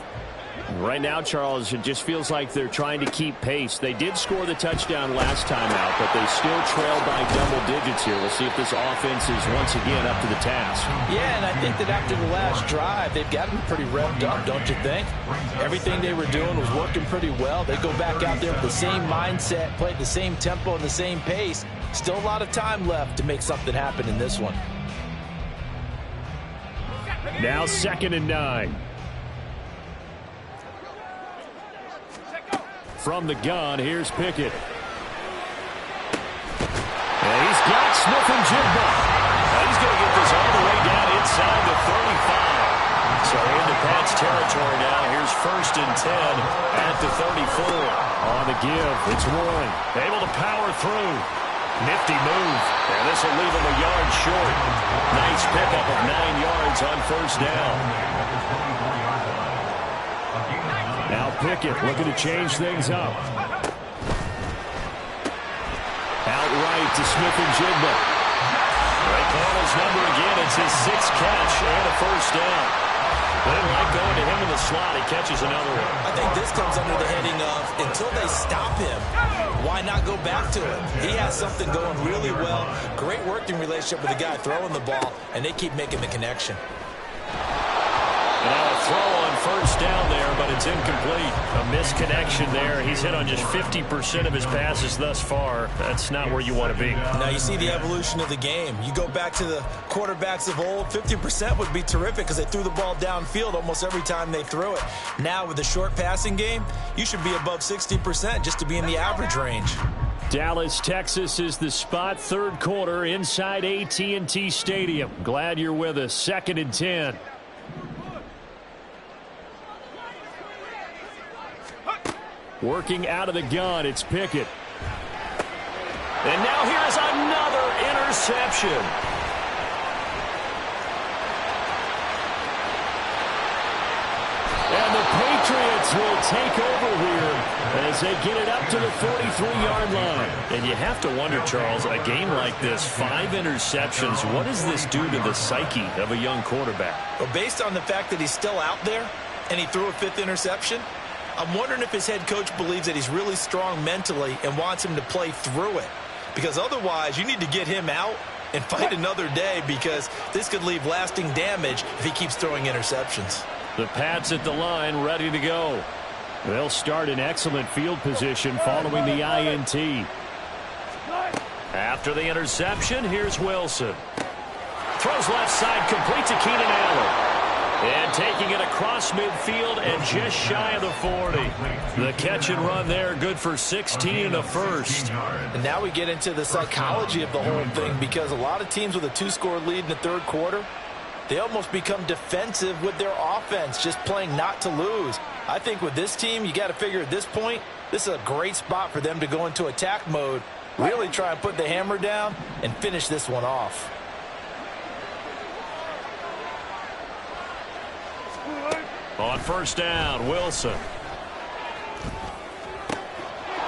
Right now, Charles, it just feels like they're trying to keep pace. They did score the touchdown last time out, but they still trail by double digits here. We'll see if this offense is once again up to the task. Yeah, and I think that after the last drive, they've gotten pretty revved up, don't you think? Everything they were doing was working pretty well. They go back out there with the same mindset, play at the same tempo and the same pace. Still a lot of time left to make something happen in this one. Now 2nd and 9. From the gun, here's Pickett. And he's got Smith and Jigba. He's going to get this all the way down inside the 35. So into Pats territory now. Here's 1st and 10 at the 34. On the give, it's Warren. Able to power through. Nifty move. And this will leave him a yard short. Nice pickup of 9 yards on 1st down. Now Pickett looking to change things up. Outright to Smith and Jigba. Right Connell's number again. It's his 6th catch and a 1st down. They didn't like going to him in the slot. He catches another one. I think this comes under the heading of until they stop him, why not go back to it? He has something going really well. Great working relationship with the guy throwing the ball, and they keep making the connection. And now a throw on 1st down there, but it's incomplete. A misconnection there. He's hit on just 50% of his passes thus far. That's not where you want to be. Now you see the evolution of the game. You go back to the quarterbacks of old, 50% would be terrific because they threw the ball downfield almost every time they threw it. Now with the short passing game, you should be above 60% just to be in the average range. Dallas, Texas is the spot. 3rd quarter inside AT&T Stadium. Glad you're with us. 2nd and 10. Working out of the gun, it's Pickett. And now here's another interception. And the Patriots will take over here as they get it up to the 43-yard line. And you have to wonder, Charles, a game like this, 5 interceptions, what does this do to the psyche of a young quarterback? Well, based on the fact that he's still out there and he threw a 5th interception, I'm wondering if his head coach believes that he's really strong mentally and wants him to play through it. Because otherwise, you need to get him out and fight another day because this could leave lasting damage if he keeps throwing interceptions. The Pats at the line ready to go. They'll start in excellent field position following the INT. After the interception, here's Wilson. Throws left side, complete to Keenan Allen. And taking it across midfield and just shy of the 40. The catch and run there, good for 16 and a 1st. And now we get into the psychology of the whole thing because a lot of teams with a 2-score lead in the 3rd quarter, they almost become defensive with their offense, just playing not to lose. I think with this team, you got to figure at this point, this is a great spot for them to go into attack mode, really try and put the hammer down and finish this one off. On 1st down, Wilson.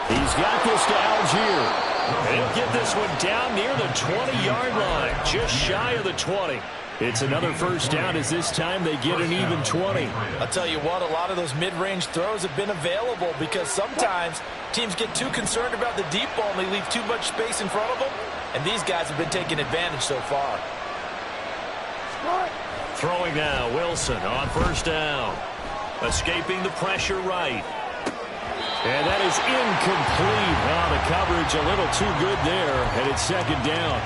He's got this to Algier. He'll get this one down near the 20-yard line, just shy of the 20. It's another 1st down as this time they get an even 20. I'll tell you what, a lot of those mid-range throws have been available because sometimes teams get too concerned about the deep ball and they leave too much space in front of them, and these guys have been taking advantage so far. Throwing now, Wilson on 1st down. Escaping the pressure right. And that is incomplete. The coverage a little too good there, and it's 2nd down.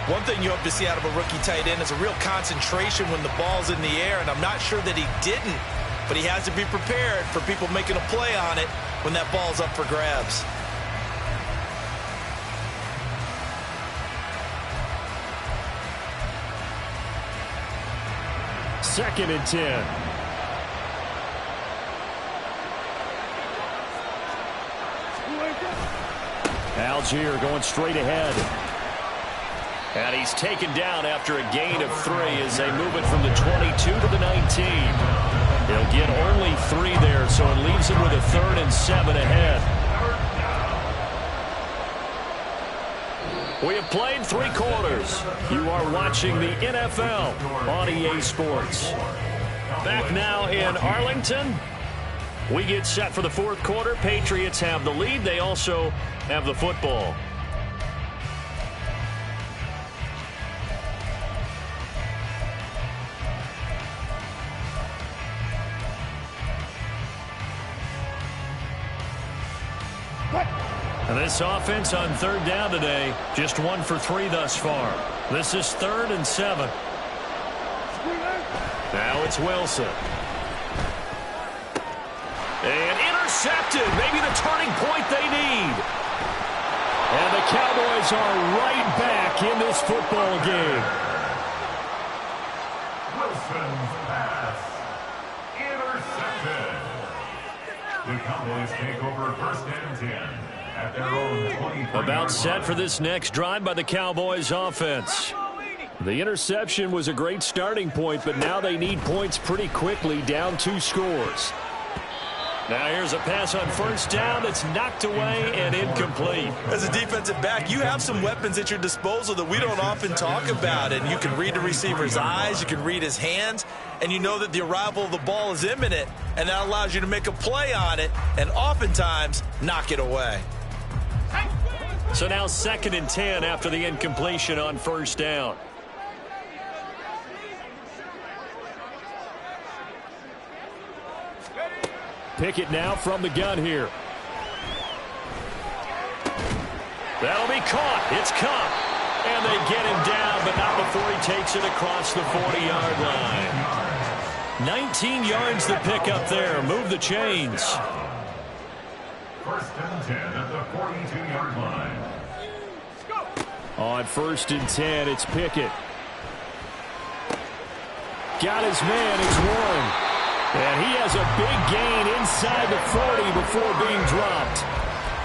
One thing you hope to see out of a rookie tight end is a real concentration when the ball's in the air, and I'm not sure that he didn't, but he has to be prepared for people making a play on it when that ball's up for grabs. Second and 10. Algier going straight ahead. And he's taken down after a gain of 3 as they move it from the 22 to the 19. He'll get only 3 there, so it leaves him with a 3rd and 7 ahead. We have played 3 quarters. You are watching the NFL on EA Sports. Back now in Arlington. We get set for the fourth quarter. Patriots have the lead. They also have the football. And this offense on third down today, just 1 for 3 thus far. This is 3rd and 7. Now it's Wilson. And intercepted. Maybe the turning point they need. And the Cowboys are right back in this football game. Wilson's pass. Intercepted. The Cowboys take over 1st and 10 at their own 23-yard About set line. for this next drive by the Cowboys offense. The interception was a great starting point, but now they need points pretty quickly, down 2 scores. Now here's a pass on 1st down that's knocked away and incomplete. As a defensive back, you have some weapons at your disposal that we don't often talk about. And you can read the receiver's eyes, you can read his hands, and you know that the arrival of the ball is imminent. And that allows you to make a play on it and oftentimes knock it away. So now 2nd and 10 after the incompletion on 1st down. Pickett now from the gun here. That'll be caught. It's caught. And they get him down, but not before he takes it across the 40-yard line. 19 yards to pick up there. Move the chains. 1st and 10 at the 42-yard line. On 1st and 10, it's Pickett. Got his man. It's Warren. And he has a big gain inside the 40 before being dropped.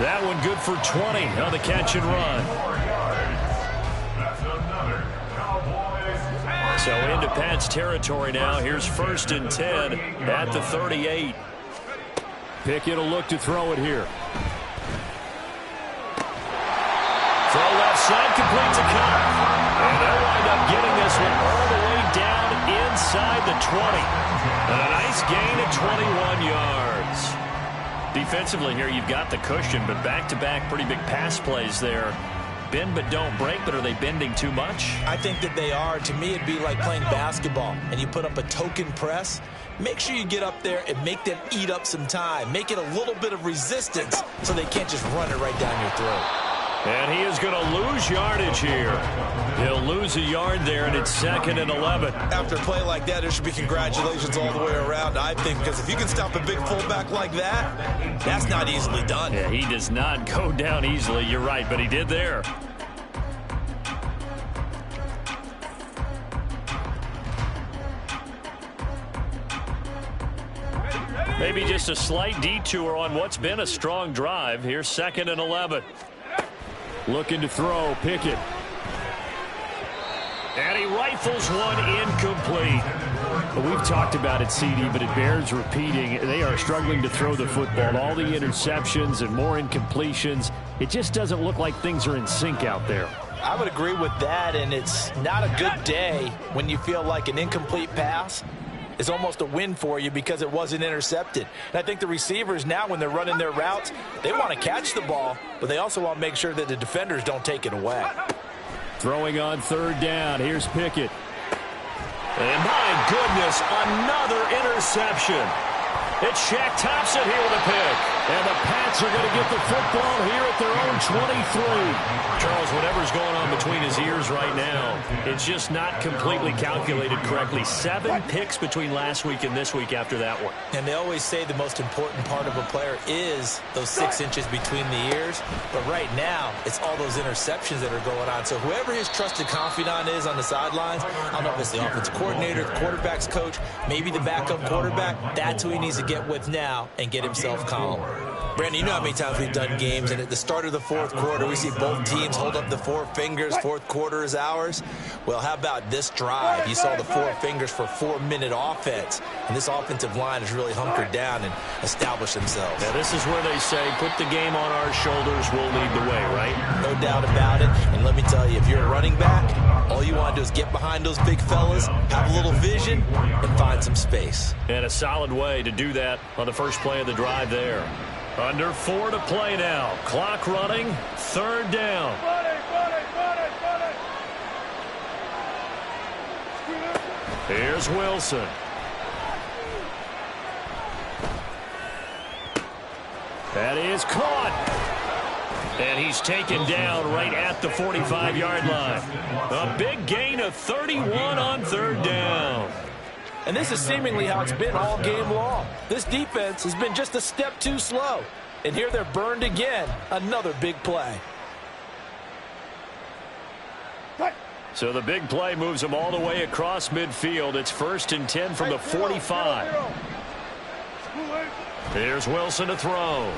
That one good for 20 on the catch and run. 4 yards. That's another Cowboys. So into Pat's territory now. Here's 1st and 10 at the 38. Pickett will look to throw it here. Throw left side, complete to Cup. And they'll wind up getting this one all the way down inside the 20. And a nice gain of 21 yards. Defensively here, you've got the cushion, but back-to-back pretty big pass plays there. Bend but don't break, but are they bending too much? I think that they are. To me, it'd be like playing basketball, and you put up a token press. Make sure you get up there and make them eat up some time. Make it a little bit of resistance so they can't just run it right down your throat. And he is going to lose yardage here. He'll lose a yard there, and it's 2nd and 11. After a play like that, there should be congratulations all the way around, I think, because if you can stop a big fullback like that, that's not easily done. Yeah, he does not go down easily. You're right, but he did there. Maybe just a slight detour on what's been a strong drive. Here's 2nd and 11. Looking to throw, Pickett. And he rifles one incomplete. We've talked about it, CD, but it bears repeating. They are struggling to throw the football. All the interceptions and more incompletions. It just doesn't look like things are in sync out there. I would agree with that, and it's not a good day when you feel like an incomplete pass is almost a win for you because it wasn't intercepted. And I think the receivers now, when they're running their routes, they want to catch the ball, but they also want to make sure that the defenders don't take it away. Throwing on 3rd down. Here's Pickett. And my goodness, another interception. It's Shaq Thompson here with a pick. And the Pats are going to get the football here at their own 23. Charles, whatever's going on between his ears right now, it's just not completely calculated correctly. 7 picks between last week and this week after that one. And they always say the most important part of a player is those 6 inches between the ears. But right now, it's all those interceptions that are going on. So whoever his trusted confidant is on the sidelines, I don't know if it's the offensive coordinator, the quarterback's coach, maybe the backup quarterback, that's who he needs to get with now and get himself calm. Brandon, you know how many times we've done games, and at the start of the 4th quarter, we see both teams hold up the 4 fingers, 4th quarter is ours. Well, how about this drive? You saw the 4 fingers for 4-minute offense, and this offensive line has really hunkered down and established themselves. Now, this is where they say, put the game on our shoulders, we'll lead the way, right? No doubt about it, and let me tell you, if you're a running back, All you want to do is get behind those big fellas, have a little vision, and find some space. And a solid way to do that on the first play of the drive there. Under 4 to play now. Clock running. 3rd down. Here's Wilson. That is caught. And he's taken down right at the 45-yard line. A big gain of 31 on 3rd down. And this is seemingly how it's been all game long. This defense has been just a step too slow. And here they're burned again. Another big play. So the big play moves them all the way across midfield. It's 1st and 10 from the 45. Here's Wilson to throw.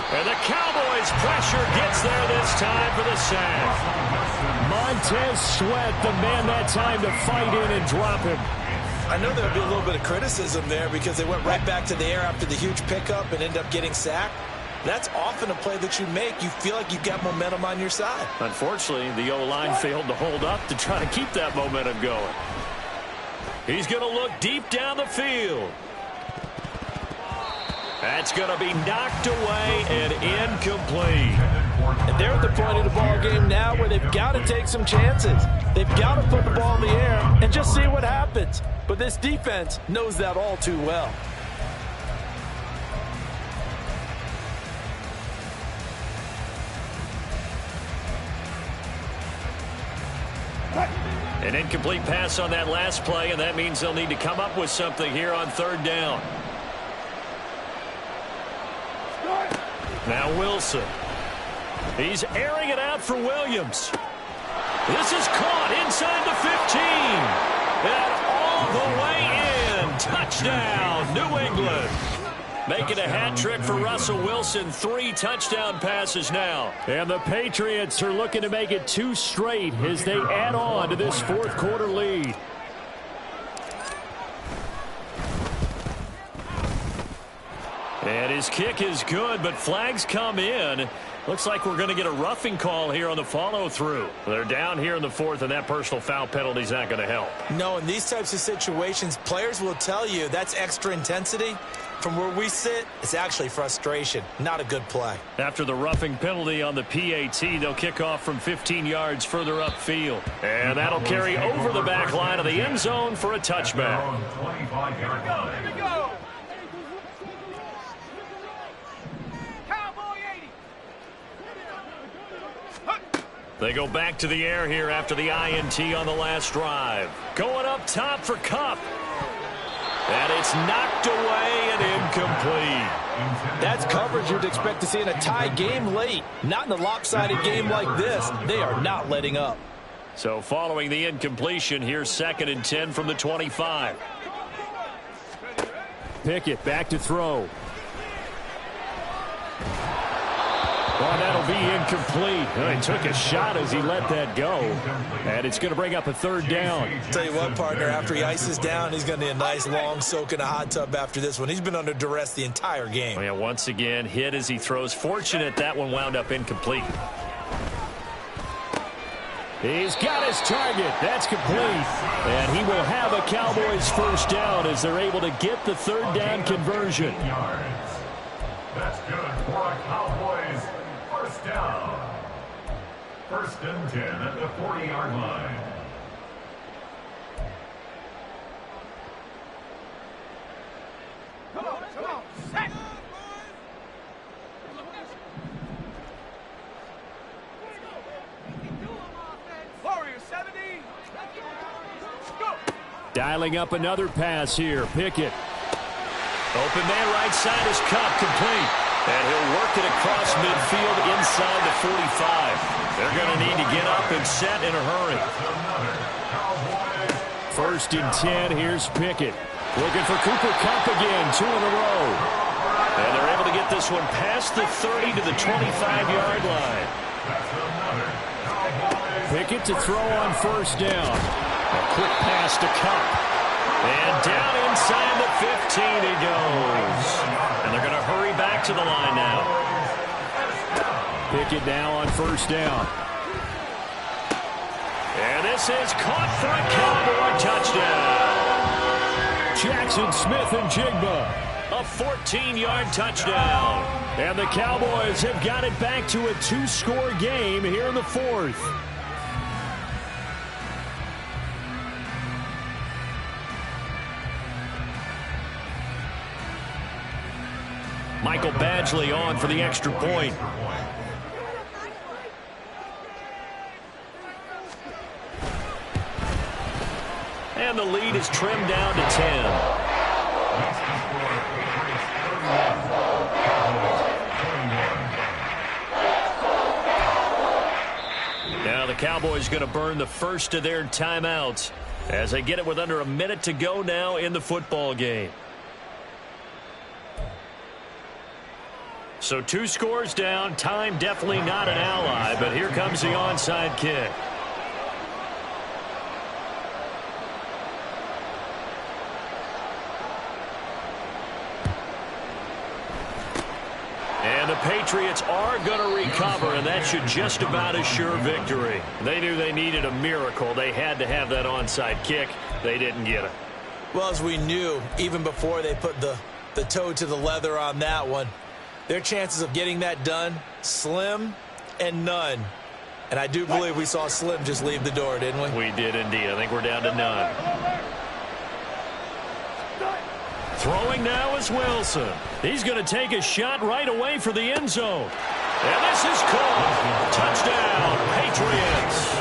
And the Cowboys' pressure gets there this time for the sack. Montez Sweat, the man that time to fight in and drop him. I know there'll be a little bit of criticism there because they went right back to the air after the huge pickup and ended up getting sacked. That's often a play that you make. You feel like you've got momentum on your side. Unfortunately, the O-line failed to hold up to try to keep that momentum going. He's going to look deep down the field. That's going to be knocked away and incomplete. And they're at the point of the ball game now where they've got to take some chances. They've got to put the ball in the air and just see what happens. But this defense knows that all too well. An incomplete pass on that last play, and that means they'll need to come up with something here on 3rd down. Now Wilson. He's airing it out for Williams. This is caught inside the 15. And all the way in. Touchdown, New England. Making a hat trick for Russell Wilson. 3 touchdown passes now. And the Patriots are looking to make it 2 straight as they add on to this 4th quarter lead. And his kick is good, but flags come in. Looks like we're going to get a roughing call here on the follow-through. They're down here in the 4th, and that personal foul penalty is not going to help. No, in these types of situations, players will tell you that's extra intensity. From where we sit, it's actually frustration. Not a good play. After the roughing penalty on the PAT, they'll kick off from 15 yards further upfield. And that'll carry over the back line of the end zone for a touchback. Here we go. They go back to the air here after the INT on the last drive. Going up top for Kupp. And it's knocked away and incomplete. That's coverage you'd expect to see in a tie game late. Not in a lopsided game like this. They are not letting up. So following the incompletion, here's 2nd and 10 from the 25. Pickett back to throw. Well, that'll be incomplete. Well, he took a shot as he let that go. And it's going to bring up a 3rd down. Tell you what, partner, after he ices down, he's going to need a nice long soak in a hot tub after this one. He's been under duress the entire game. Well, yeah, once again, hit as he throws. Fortunate that one wound up incomplete. He's got his target. That's complete. And he will have a Cowboys 1st down as they're able to get the 3rd down conversion. That's good for a Cowboys 1st down. 1st and 10 at the 40-yard line. Come on, set. Warrior 70. Go. Dialing up another pass here. Pickett. Open man right side is Kupp, complete. And he'll work it across midfield inside the 45. They're going to need to get up and set in a hurry. 1st and 10, here's Pickett. Looking for Cooper Kupp again, 2 in a row. And they're able to get this one past the 30 to the 25-yard line. Pickett to throw on 1st down. A quick pass to Kupp. And down inside the 15 he goes. And they're going to hurry back to the line now. Pickett now on 1st down. And this is caught for a Cowboy touchdown. Jackson Smith-Njigba, a 14-yard touchdown. And the Cowboys have got it back to a 2-score game here in the fourth. Michael Badgley on for the extra point. And the lead is trimmed down to 10. Now the Cowboys going to burn the first of their timeouts as they get it with under a minute to go now in the football game. So 2 scores down. Time definitely not an ally, but here comes the onside kick. And the Patriots are going to recover, and that should just about assure victory. They knew they needed a miracle. They had to have that onside kick. They didn't get it. Well, as we knew, even before they put the toe to the leather on that one, their chances of getting that done, slim and none. And I do believe we saw Slim just leave the door, didn't we? We did indeed. I think we're down to none. Throwing now is Wilson. He's going to take a shot right away for the end zone. And this is caught. Touchdown, Patriots.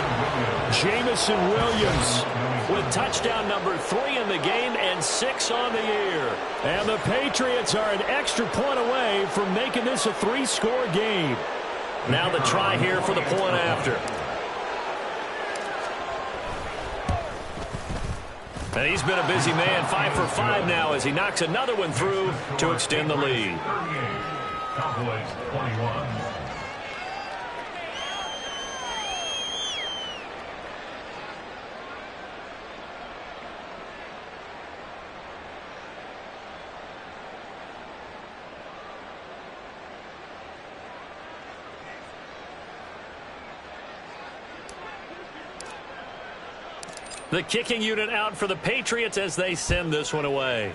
Jamison Williams with touchdown number 3 in the game and 6 on the year. And the Patriots are an extra point away from making this a 3-score game. Now the try here for the point after. And he's been a busy man, 5 for 5 now as he knocks another one through to extend the lead. Cowboys 21. The kicking unit out for the Patriots as they send this one away.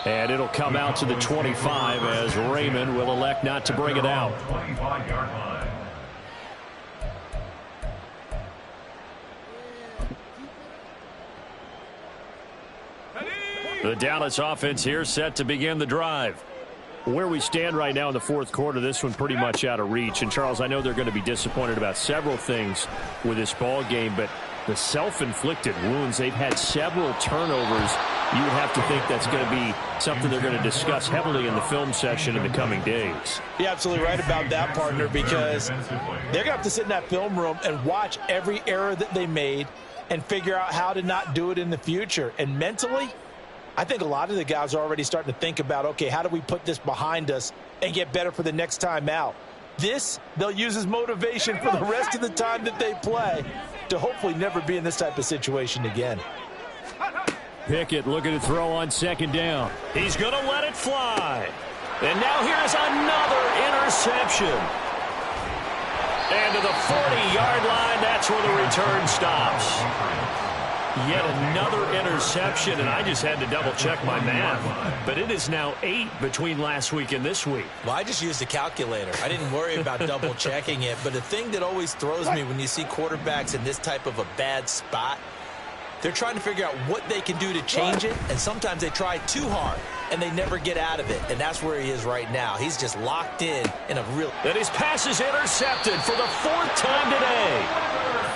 And it'll come out to the 25 as Raymond will elect not to bring it out. 25-yard line. The Dallas offense here set to begin the drive. Where we stand right now in the fourth quarter, this one pretty much out of reach. And, Charles, I know they're going to be disappointed about several things with this ball game, but the self-inflicted wounds, they've had several turnovers. You would have to think that's going to be something they're going to discuss heavily in the film session in the coming days. You're absolutely right about that, partner, because they're going to have to sit in that film room and watch every error that they made and figure out how to not do it in the future. And mentally, I think a lot of the guys are already starting to think about, okay, how do we put this behind us and get better for the next time out? This, they'll use as motivation for the rest of the time that they play to hopefully never be in this type of situation again. Pickett looking to throw on second down. He's going to let it fly. And now here's another interception. And to the 40-yard line, that's where the return stops. Yet another interception, and I just had to double-check my math. But it is now 8 between last week and this week. Well, I just used a calculator. I didn't worry about double-checking it. But the thing that always throws me when you see quarterbacks in this type of a bad spot, they're trying to figure out what they can do to change it, and sometimes they try too hard, and they never get out of it. And that's where he is right now. He's just locked in a real... And his pass is intercepted for the 4th time today.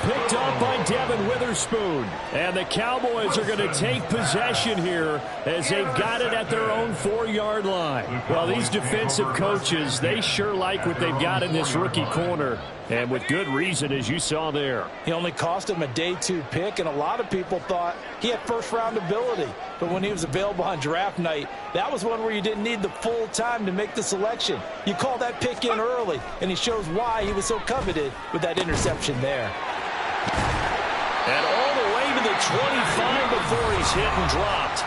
Picked up by Devin Witherspoon. And the Cowboys are going to take possession here as they've got it at their own 4-yard line. Well, these defensive coaches, they sure like what they've got in this rookie corner. And with good reason, as you saw there. He only cost him a day 2 pick, and a lot of people thought he had first-round ability. But when he was available on draft night, that was one where you didn't need the full time to make the selection. You call that pick in early, and he shows why he was so coveted with that interception there. And all the way to the 25 before he's hit and dropped.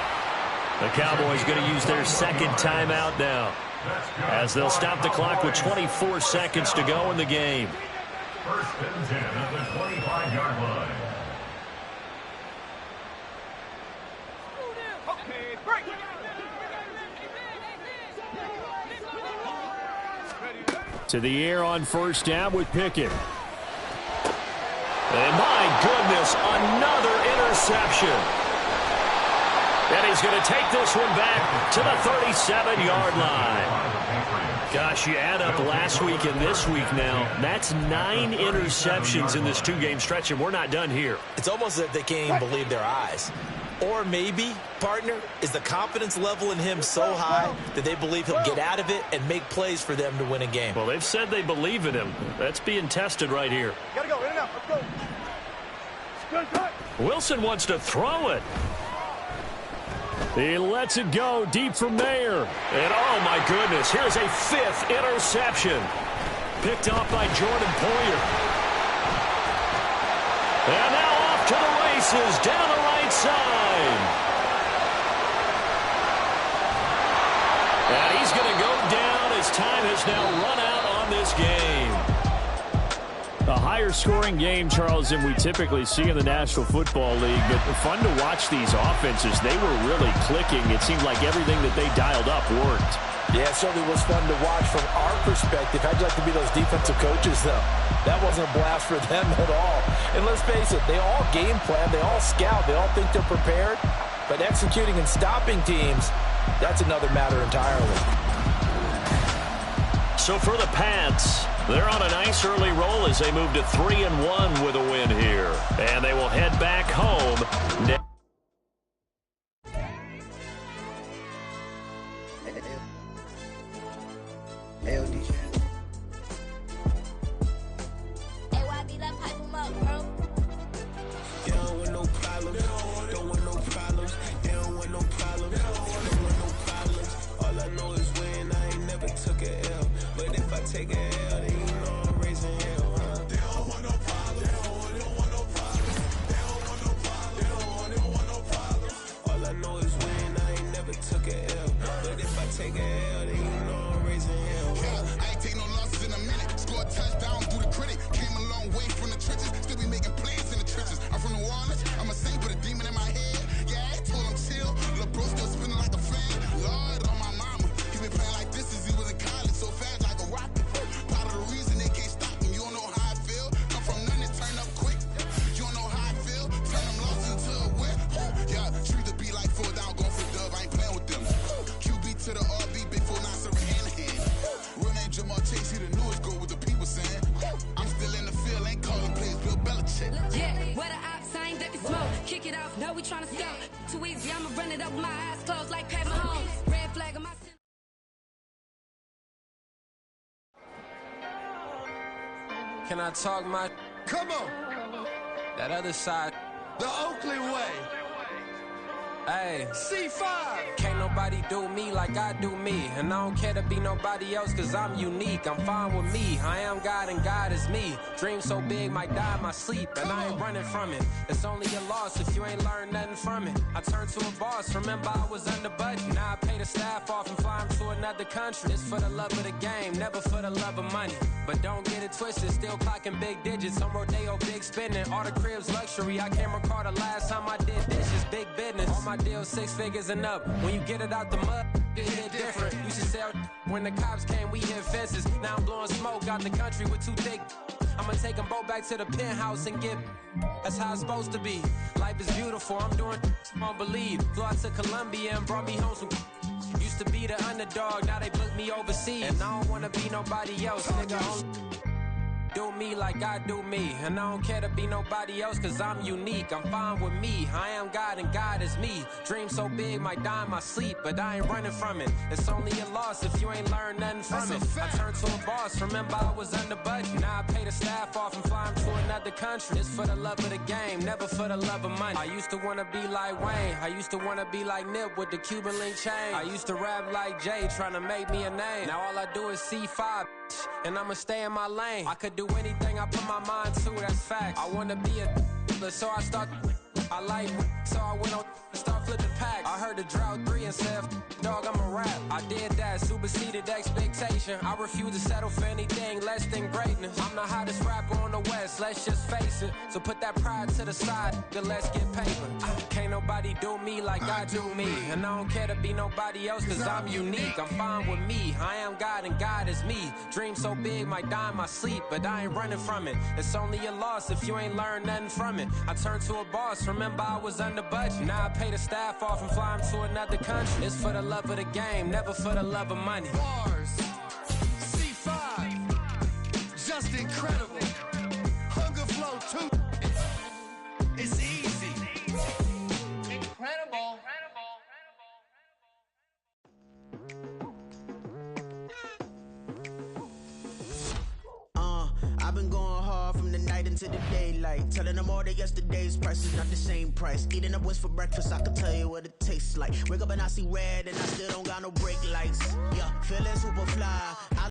The Cowboys going to use their second timeout now, as they'll stop the clock with 24 seconds to go in the game. First and 10 at the 25-yard line. Okay, break. To the air on first down with Pickett. And my goodness, another interception. And he's going to take this one back to the 37-yard line. Gosh, you add up last week and this week now, that's 9 interceptions in this 2-game stretch, and we're not done here. It's almost as if they can't even believe their eyes. Or maybe, partner, is the confidence level in him so high that they believe he'll get out of it and make plays for them to win a game. Well, they've said they believe in him. That's being tested right here. Gotta go, in and out, let's go. Good, good. Wilson wants to throw it. He lets it go deep from there. And oh my goodness, here's a 5th interception. Picked off by Jordan Poyer. And now off to the races down the right side. And he's going to go down as time has now run out on this game. A higher-scoring game, Charles, than we typically see in the National Football League. But fun to watch these offenses. They were really clicking. It seemed like everything that they dialed up worked. Yeah, it certainly was fun to watch from our perspective. How'd you like to be those defensive coaches, though? That wasn't a blast for them at all. And let's face it, they all game plan, they all scout, they all think they're prepared. But executing and stopping teams, that's another matter entirely. So for the Pats, they're on a nice early roll as they move to 3-1 with a win here. And they will head back home. Take it out, then you know I'm raising hell, huh? They don't want no problem. They don't want no problem. They don't want no problem. They don't want no problem. All I know is win. I ain't never took a L. But if I take a L, then you know I'm raising hell. Yeah, I ain't take no losses in a minute. Scored touchdowns through the critic. Came a long way from the trenches. Still be making plays in the trenches. I'm from New Orleans. I'm a saint with a demon in my head. Yeah, I told him chill. Lil' bro still spinning like a fan. Lord on my mama. He been playing like this since he was in college. So fast like a rocket. Kick it off, no, we tryna sell. Too easy, I'ma run it up with my eyes closed like Pat Mahomes. Red flag on my... Can I talk my... Come on. That other side. The Oakley way. Hey. C5. Can't nobody do me like I do me. And I don't care to be nobody else cause I'm unique. I'm fine with me. I am God and God is me. Dream so big might die in my sleep. And I ain't running from it. It's only a loss if you ain't learned nothing from it. I turned to a boss. Remember I was under budget. Now I pay the staff off and fly them to another country. It's for the love of the game, never for the love of money. But don't get it twisted. Still clocking big digits. On Rodeo, big spending. All the cribs luxury. I can't recall the last time I did dishes. Big business. All my deals 6 figures and up. When you get it out the mud, it hit different. Used to sell when the cops came, we hit fences. Now I'm blowing smoke out the country with 2 thick. I'ma take them both back to the penthouse and get. That's how it's supposed to be. Life is beautiful. I'm doing I don't believe. Flew out to Colombia and brought me home some. Used to be the underdog, now they booked me overseas. And I don't wanna be nobody else, nigga. Do me like I do me. And I don't care to be nobody else cause I'm unique. I'm fine with me. I am God and God is me. Dream so big might die in my sleep, but I ain't running from it. It's only a loss if you ain't learned nothing from it. I turned to a boss. Remember I was under budget. Now I pay the staff off and fly them to another country. It's for the love of the game, never for the love of money. I used to wanna be like Wayne. I used to wanna be like Nip with the Cuban link chain. I used to rap like Jay, trying to make me a name. Now all I do is C5, and I'ma stay in my lane. I could do anything I put my mind to, that's fact. I wanna be a so I start. I like, so I went on and start flipping packs. I heard heard the drought 3 and said, dog, I'm a rap. I did that, superseded expectation. I refuse to settle for anything less than greatness. I'm the hottest rapper on the West, let's just face it. So put that pride to the side, then let's get paper. Can't nobody do me like I do me. And I don't care to be nobody else, cause I'm unique. I'm fine with me, I am God and God is me. Dream so big, might die in my sleep, but I ain't running from it. It's only a loss if you ain't learned nothing from it. I turned to a boss, remember I was under budget. Now I pay the staff off and fly them to another country. It's for the love of the game, never for the love of money. Bars, C5, just incredible. Hunger Flow 2, it's easy. Incredible. I've been going hard from the night into the daylight, telling them all that yesterday's price is not the same price. Eating up what's for breakfast, I can tell you what it tastes like. Wake up and I see red and I still don't got no brake lights. Yeah, feeling super fly.